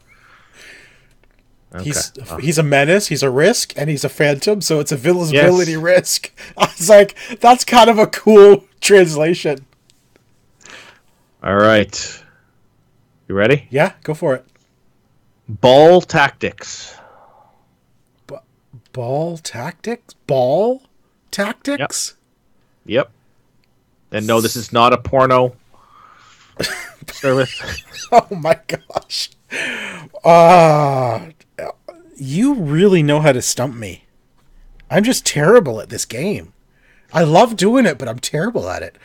Okay. He's a menace, he's a risk, and he's a phantom, so it's a visibility risk. I was like, that's kind of a cool translation. All right. You ready? Yeah, go for it. Ball tactics. Ball tactics? Ball tactics? Yep. And no, this is not a porno service. Oh my gosh. You really know how to stump me. I'm just terrible at this game. I love doing it, but I'm terrible at it.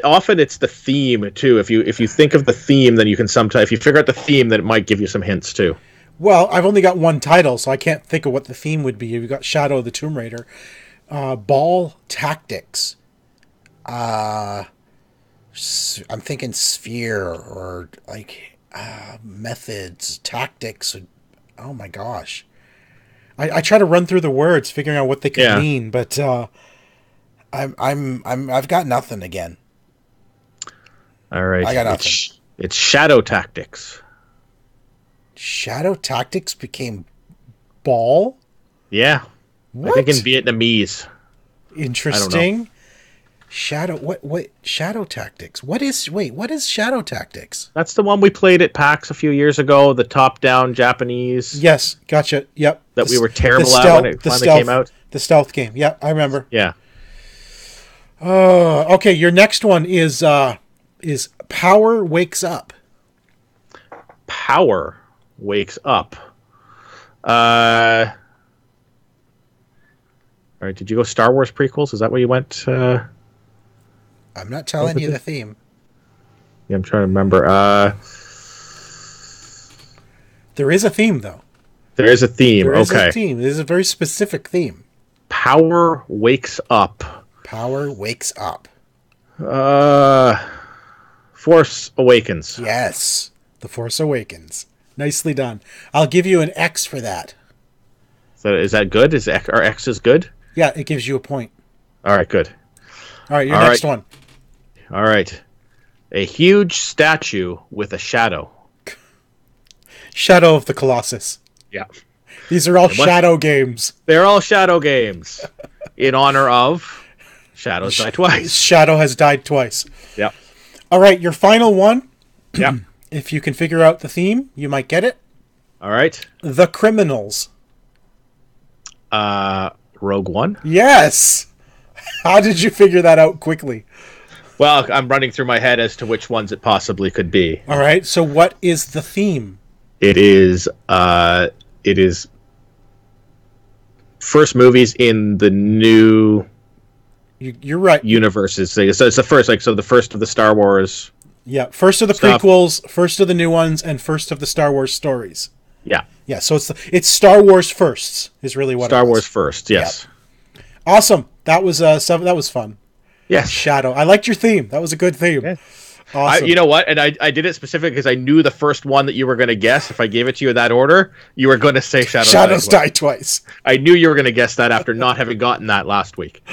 Often it's the theme too. If you think of the theme, then you can sometimes, if you figure out the theme, then it might give you some hints too. Well, I've only got one title, so I can't think of what the theme would be. You've got Shadow of the Tomb Raider. Ball tactics. I'm thinking sphere or like methods, tactics. Oh my gosh. I try to run through the words, figuring out what they could mean, but I've got nothing again. All right. I got nothing. It's shadow tactics. Shadow tactics became ball? Yeah. What? I think in Vietnamese. Interesting. Shadow what Shadow Tactics? What is Shadow Tactics? That's the one we played at PAX a few years ago, the top-down Japanese. Yes, gotcha. Yep. That we were terrible at when it finally came out. The stealth game. Yeah, I remember. Yeah. Okay, your next one is Power Wakes Up. Power Wakes Up. All right, did you go Star Wars prequels? Is that where you went? I'm not telling you the theme. Yeah, I'm trying to remember. There is a theme, though. There is a theme. There is okay. a theme. It is a very specific theme. Power wakes up. Power wakes up. Force awakens. Yes. The Force Awakens. Nicely done. I'll give you an X for that. So is that good? Are X's good? Yeah, it gives you a point. All right, good. All right, your next one. All right. A huge statue with a shadow. Shadow of the Colossus. Yeah. These are all shadow games. They're all shadow games in honor of Shadows Die Twice. Shadow has died twice. Yep. All right, your final one. Yep. If you can figure out the theme, you might get it. All right. The Criminals. Rogue One? Yes. How did you figure that out quickly? Well, I'm running through my head as to which ones it possibly could be. All right, so what is the theme? It is first movies in the new You're right. universes. So it's the first, the first of the Star Wars. Yeah, first of the stuff. prequels, first of the new ones, and first of the Star Wars stories. Yeah. Yeah, so it's Star Wars firsts is really what Star it is. Wars first, yes. Yep. Awesome. That was that was fun. Yes. Shadow. I liked your theme. That was a good theme. Yeah. Awesome. You know what? And I did it specifically because I knew the first one that you were going to guess. If I gave it to you in that order, you were going to say Shadows Die Twice. I knew you were going to guess that after not having gotten that last week.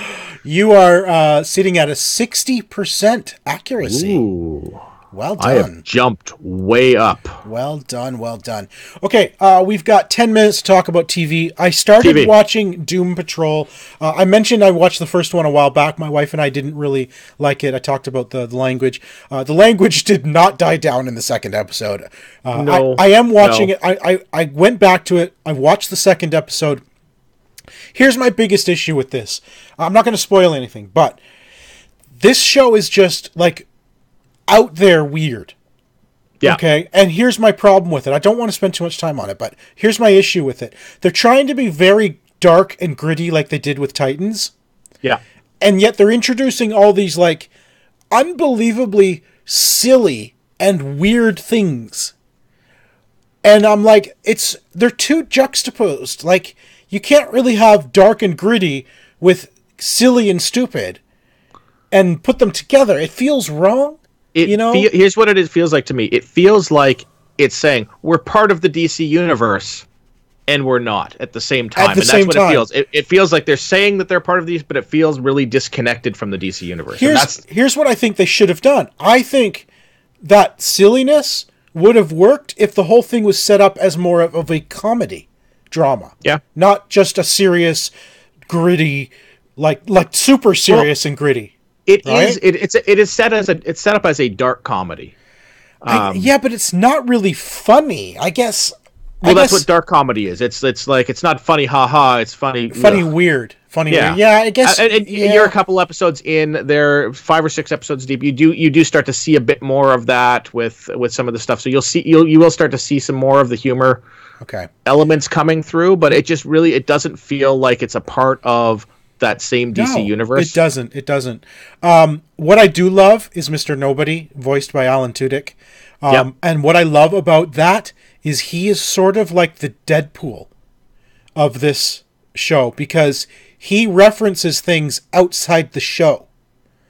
You are sitting at a 60% accuracy. Ooh. Well done. I have jumped way up. Well done, well done. Okay, we've got 10 minutes to talk about TV. I started watching Doom Patrol. I mentioned I watched the first one a while back. My wife and I didn't really like it. I talked about the language. The language did not die down in the second episode. No. I am watching it. I went back to it. I watched the second episode. Here's my biggest issue with this. I'm not going to spoil anything, but this show is just like out there weird. Yeah. Okay. And here's my problem with it. I don't want to spend too much time on it, but here's my issue with it. They're trying to be very dark and gritty like they did with Titans. Yeah. And yet they're introducing all these like unbelievably silly and weird things. And I'm like, they're too juxtaposed. Like, you can't really have dark and gritty with silly and stupid and put them together. It feels wrong. Here's what it feels like to me. It feels like it's saying we're part of the DC universe, and we're not at the same time. That's what it feels. It feels like they're saying that they're part of these, but it feels really disconnected from the DC universe. Here's what I think they should have done. I think that silliness would have worked if the whole thing was set up as more of a comedy drama. Yeah. Not just a serious, gritty, like super serious and gritty. It is set up as a dark comedy. Yeah, but it's not really funny, I guess. Well, that's what dark comedy is. It's like, it's not funny, haha. It's funny, weird, funny. Yeah, weird. Yeah, I guess. You're a couple episodes in. They're 5 or 6 episodes deep. You do start to see a bit more of that with some of the stuff. So you will start to see some more of the humor, elements coming through. But it doesn't feel like it's a part of that same DC universe. It doesn't. What I do love is Mr. Nobody, voiced by Alan Tudyk. And what I love about that is he is sort of like the Deadpool of this show, because he references things outside the show.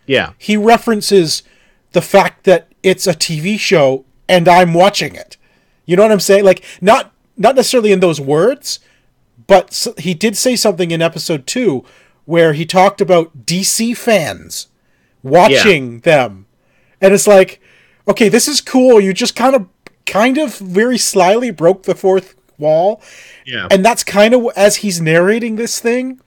Yeah. He references the fact that it's a TV show and I'm watching it. You know what I'm saying? Like, not necessarily in those words, but he did say something in episode 2 where he talked about DC fans watching them. And it's like, okay, this is cool. You just kind of very slyly broke the fourth wall. Yeah. And that's kind of, as he's narrating this thing,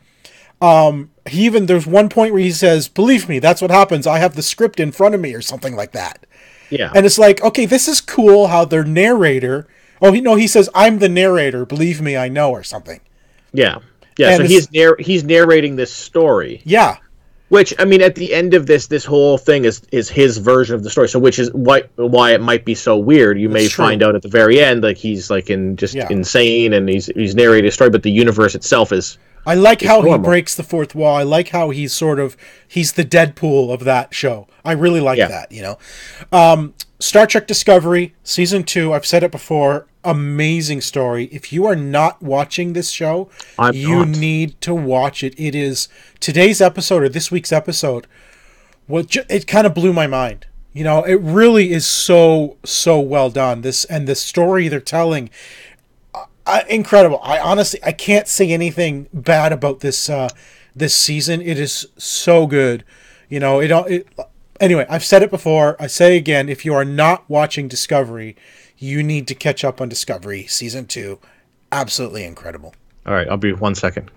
there's one point where he says, believe me, that's what happens. I have the script in front of me, or something like that. Yeah. And it's like, okay, this is cool how their narrator, he says, I'm the narrator, believe me, I know, or something. Yeah. Yeah, and so he's narrating this story. Yeah. Which, I mean, at the end of this whole thing is his version of the story. So, which is why it might be so weird. You may find out at the very end, like, he's like insane, and he's narrating a story, but the universe itself is I like how he breaks the fourth wall. I like how he's the Deadpool of that show. I really like that, you know. Star Trek Discovery, Season 2, I've said it before, amazing story. If you are not watching this show, you need to watch it. It is today's episode, or this week's episode, it kind of blew my mind. You know, it really is so well done. The story they're telling, incredible. I can't say anything bad about this season. It is so good. You know, anyway, I've said it before. I say again, if you are not watching Discovery, you need to catch up on Discovery Season 2. Absolutely incredible. All right, I'll be 1 second.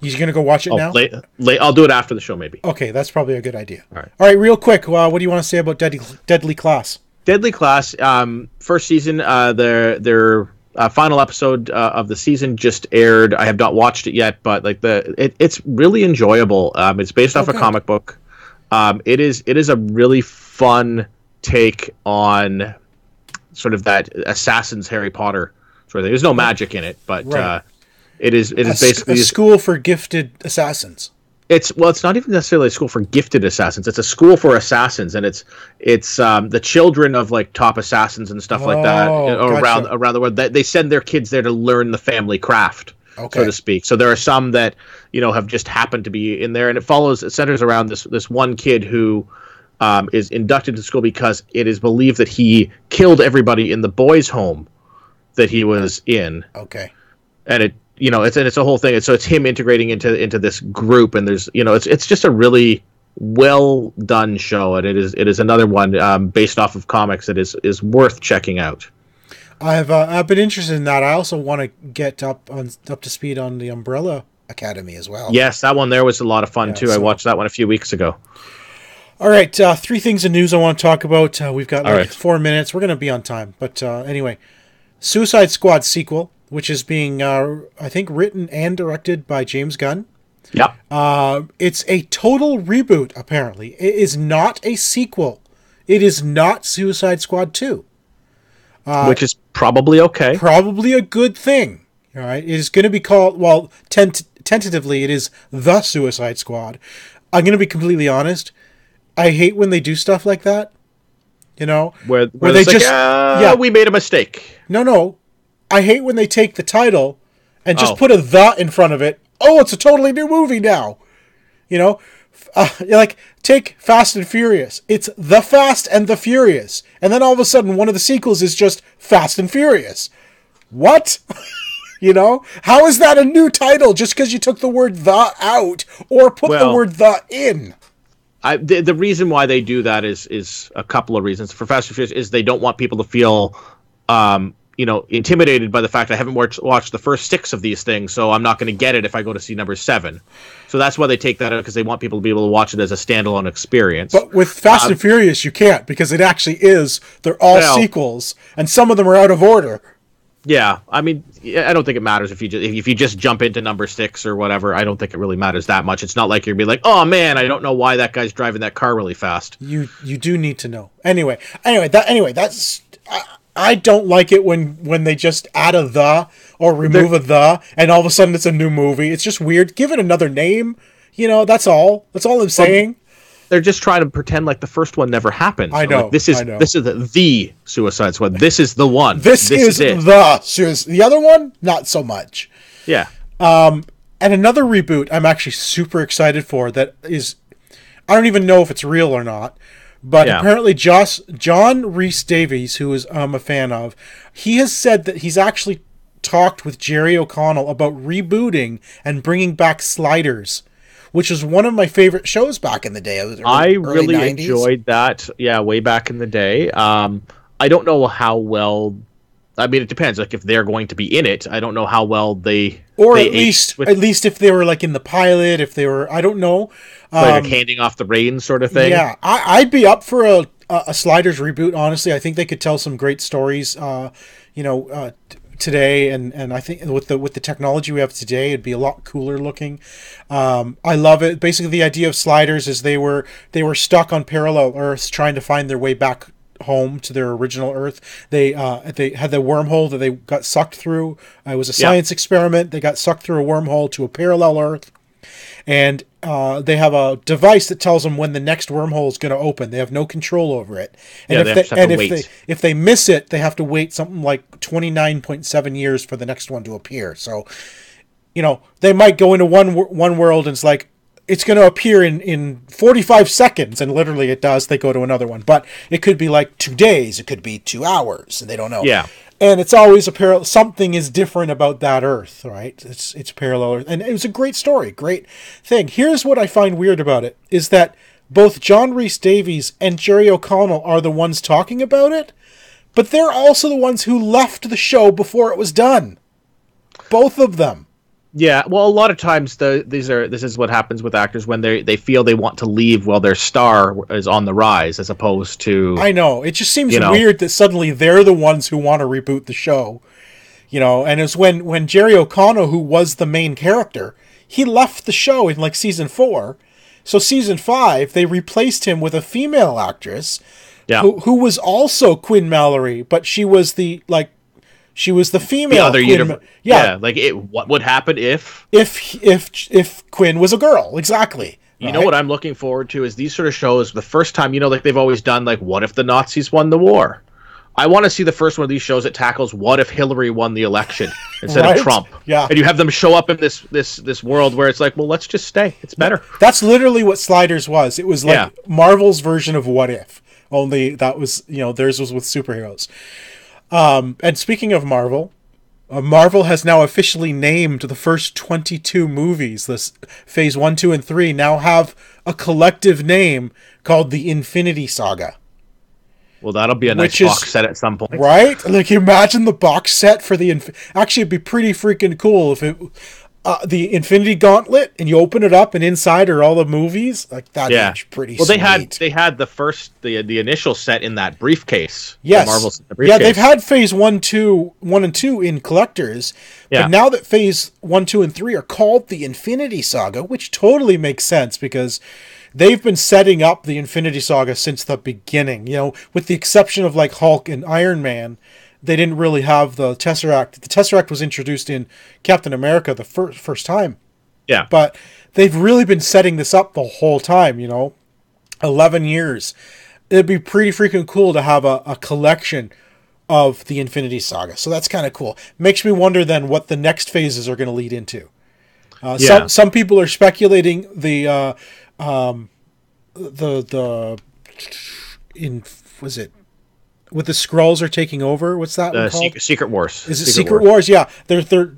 You're going to go watch it now? I'll do it after the show, maybe. Okay, that's probably a good idea. All right, real quick, what do you want to say about Deadly Class? Deadly Class, first season, their final episode of the season just aired. I have not watched it yet, but it's really enjoyable. It's based off a comic book. It is a really fun take on sort of that Assassin's Harry Potter sort of thing. There's no magic in it, but it is basically a school for gifted assassins. It's not even necessarily a school for gifted assassins. It's a school for assassins, and it's the children of like top assassins and stuff like that around the world. They send their kids there to learn the family craft, so to speak. So there are some that have just happened to be in there, and it centers around this one kid who is inducted to school because it is believed that he killed everybody in the boys' home that he was in. Okay, and it's a whole thing. And so it's him integrating into this group, and there's it's just a really well done show, and it is another one based off of comics that is worth checking out. I've been interested in that. I also want to get up to speed on the Umbrella Academy as well. Yes, that one there was a lot of fun too. I watched that one a few weeks ago. All right, 3 things of news I want to talk about. We've got 4 minutes. We're going to be on time, but anyway, Suicide Squad sequel, which is being, I think, written and directed by James Gunn. Yep. It's a total reboot, apparently. It is not a sequel. It is not Suicide Squad 2. Which is probably okay. Probably a good thing. All right. It is going to be called, tentatively, it is The Suicide Squad. I'm going to be completely honest. I hate when they do stuff like that. Where they just... we made a mistake. No. I hate when they take the title and just put a "the" in front of it. Oh, it's a totally new movie now. Like take Fast and Furious. It's The Fast and the Furious. And then all of a sudden one of the sequels is just Fast and Furious. What? How is that a new title just because you took the word "the" out or put the word "the" in? The reason why they do that is a couple of reasons. For Fast and Furious is they don't want people to feel intimidated by the fact I haven't watched the first 6 of these things, so I'm not going to get it if I go to see number 7. So that's why they take that out, because they want people to be able to watch it as a standalone experience. But with Fast and Furious, you can't, because it actually is. They're all sequels, and some of them are out of order. Yeah, I mean, I don't think it matters if you just jump into number 6 or whatever. I don't think it really matters that much. It's not like you're be like, oh man, I don't know why that guy's driving that car really fast. You do need to know. Anyway, that's. I don't like it when they just add a "the" or remove a "the" and all of a sudden it's a new movie. It's just weird. Give it another name. That's all. That's all I'm saying. They're just trying to pretend like the first one never happened. I know. Like, this is the Suicide Squad. This is the one. This is it. The other one, not so much. Yeah. And another reboot I'm actually super excited for that is, I don't even know if it's real or not. But apparently John Rhys Davies, who is a fan of, he has said that he's actually talked with Jerry O'Connell about rebooting and bringing back Sliders, which is one of my favorite shows back in the day. I really 90s. Enjoyed that, way back in the day. I don't know how well... I mean, it depends. Like, if they're going to be in it, I don't know how well they... Or at least if they were, like, in the pilot, if they were... I don't know. Like handing off the reins sort of thing? Yeah. I'd be up for a Sliders reboot, honestly. I think they could tell some great stories, today, and I think with the technology we have today, it'd be a lot cooler looking. I love it. Basically, the idea of Sliders is they were stuck on parallel Earths trying to find their way back home to their original Earth. They had the wormhole that they got sucked through. It was a science experiment. They got sucked through a wormhole to a parallel Earth. And they have a device that tells them when the next wormhole is going to open. They have no control over it. And if they miss it, they have to wait something like 29.7 years for the next one to appear. So, they might go into one world and it's going to appear in 45 seconds, and literally it does. They go to another one. But it could be like 2 days. It could be 2 hours, and they don't know. Yeah. And it's always something is different about that Earth, right? It's parallel Earth. And it was a great story, great thing. Here's what I find weird about it, is that both John Rhys-Davies and Jerry O'Connell are the ones talking about it, but they're also the ones who left the show before it was done. Both of them. Yeah, well, a lot of times this is what happens with actors when they feel they want to leave while their star is on the rise, as opposed to... I know. It just seems weird that suddenly they're the ones who want to reboot the show. And it's when Jerry O'Connell, who was the main character, he left the show in season 4. So season 5, they replaced him with a female actress who was also Quinn Mallory, but she was the female. The other universe. Yeah. What would happen if Quinn was a girl? Exactly. You know what I'm looking forward to is these sort of shows. The first time, they've always done, what if the Nazis won the war? I want to see the first one of these shows that tackles what if Hillary won the election instead of Trump. Yeah. And you have them show up in this world where it's well, let's just stay. It's better. That's literally what Sliders was. It was Marvel's version of What If. Only that was, theirs was with superheroes. And speaking of Marvel, Marvel has now officially named the first 22 movies. This Phase 1, 2, and 3 now have a collective name called the Infinity Saga. Well, that'll be a nice box set at some point. Right? Imagine the box set for the... Actually, it'd be pretty freaking cool if it... the Infinity Gauntlet, and you open it up, and inside are all the movies. That's pretty sweet. They had the initial set in that briefcase. Yes. Marvel's briefcase. Yeah, they've had Phase 1 and 2 in collectors. Yeah. But now that Phase 1, 2, and 3 are called the Infinity Saga, which totally makes sense because they've been setting up the Infinity Saga since the beginning. With the exception of Hulk and Iron Man, they didn't really have the Tesseract. The Tesseract was introduced in Captain America the first time. Yeah. But they've really been setting this up the whole time, 11 years. It'd be pretty freaking cool to have a collection of the Infinity Saga. So that's kind of cool. Makes me wonder then what the next phases are going to lead into. Some people are speculating with the Skrulls are taking over. What's that one called? Secret Wars. Is it Secret Wars? Yeah.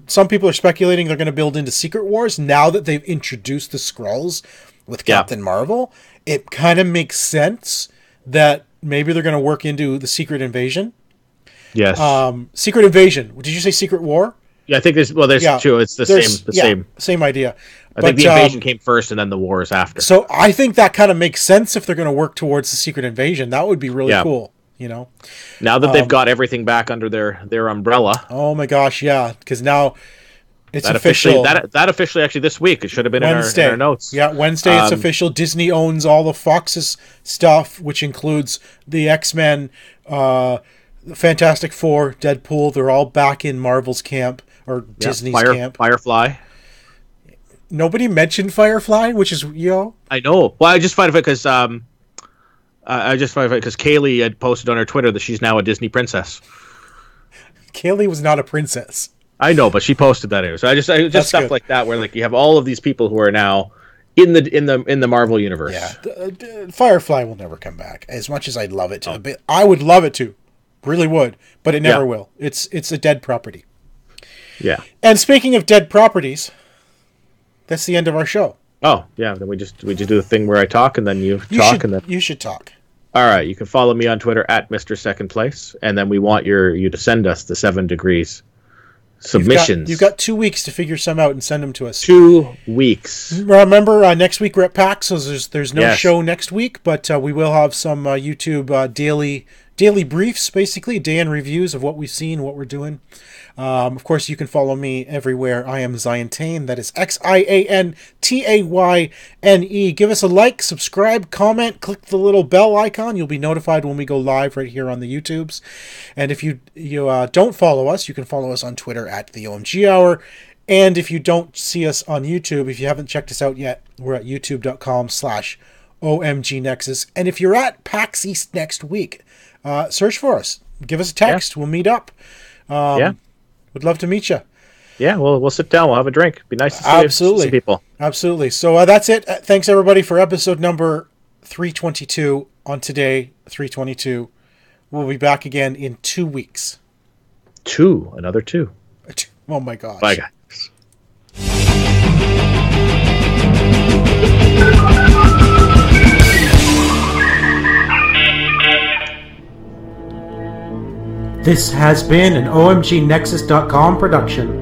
Some people are speculating they're going to build into Secret Wars now that they've introduced the Skrulls with Captain Marvel. It kind of makes sense that maybe they're going to work into the Secret Invasion. Yes. Secret Invasion. Did you say Secret War? Yeah, I think there's two. It's the same idea. I think the invasion came first and then the wars after. So I think that kind of makes sense if they're going to work towards the Secret Invasion. That would be really cool. Now that they've got everything back under their umbrella. Oh my gosh, yeah, because now it's official. That officially actually this week. It should have been in our notes. Yeah, Wednesday it's official. Disney owns all the Fox's stuff, which includes the X-Men, Fantastic Four, Deadpool. They're all back in Marvel's camp or Disney's camp. Firefly. Nobody mentioned Firefly, which is I know. Well, I just find it because Kaylee had posted on her Twitter that she's now a Disney princess. Kaylee was not a princess. I know, but she posted that anyway. So I just stuff good. Like that where you have all of these people who are now in the Marvel universe. Yeah, Firefly will never come back. As much as I'd love it to, I would love it to, really would, but it never will. It's a dead property. Yeah. And speaking of dead properties, that's the end of our show. Oh, yeah, then we just do the thing where I talk and then you talk. You should talk. All right, you can follow me on Twitter at Mr. Second Place, and then we want you to send us the 7 degrees submissions. You've got 2 weeks to figure some out and send them to us. 2 weeks. Remember, next week we're at PAX, so there's no show next week, but we will have some YouTube daily daily briefs, basically, day in reviews of what we've seen, what we're doing. Of course, you can follow me everywhere. I am Ziantane. That is Xiantayne. Give us a like, subscribe, comment, click the little bell icon. You'll be notified when we go live right here on the YouTubes. And if you don't follow us, you can follow us on Twitter at the OMG Hour. And if you don't see us on YouTube, if you haven't checked us out yet, we're at youtube.com/OMG Nexus. And if you're at PAX East next week, search for us. Give us a text. Yeah. We'll meet up. Would love to meet you. Yeah, we'll sit down. We'll have a drink. Be nice to see people. Absolutely. So that's it. Thanks, everybody, for episode number 322 on today, 322. We'll be back again in 2 weeks. Another two. Oh, my gosh. Bye, guys. This has been an OMGNexus.com production.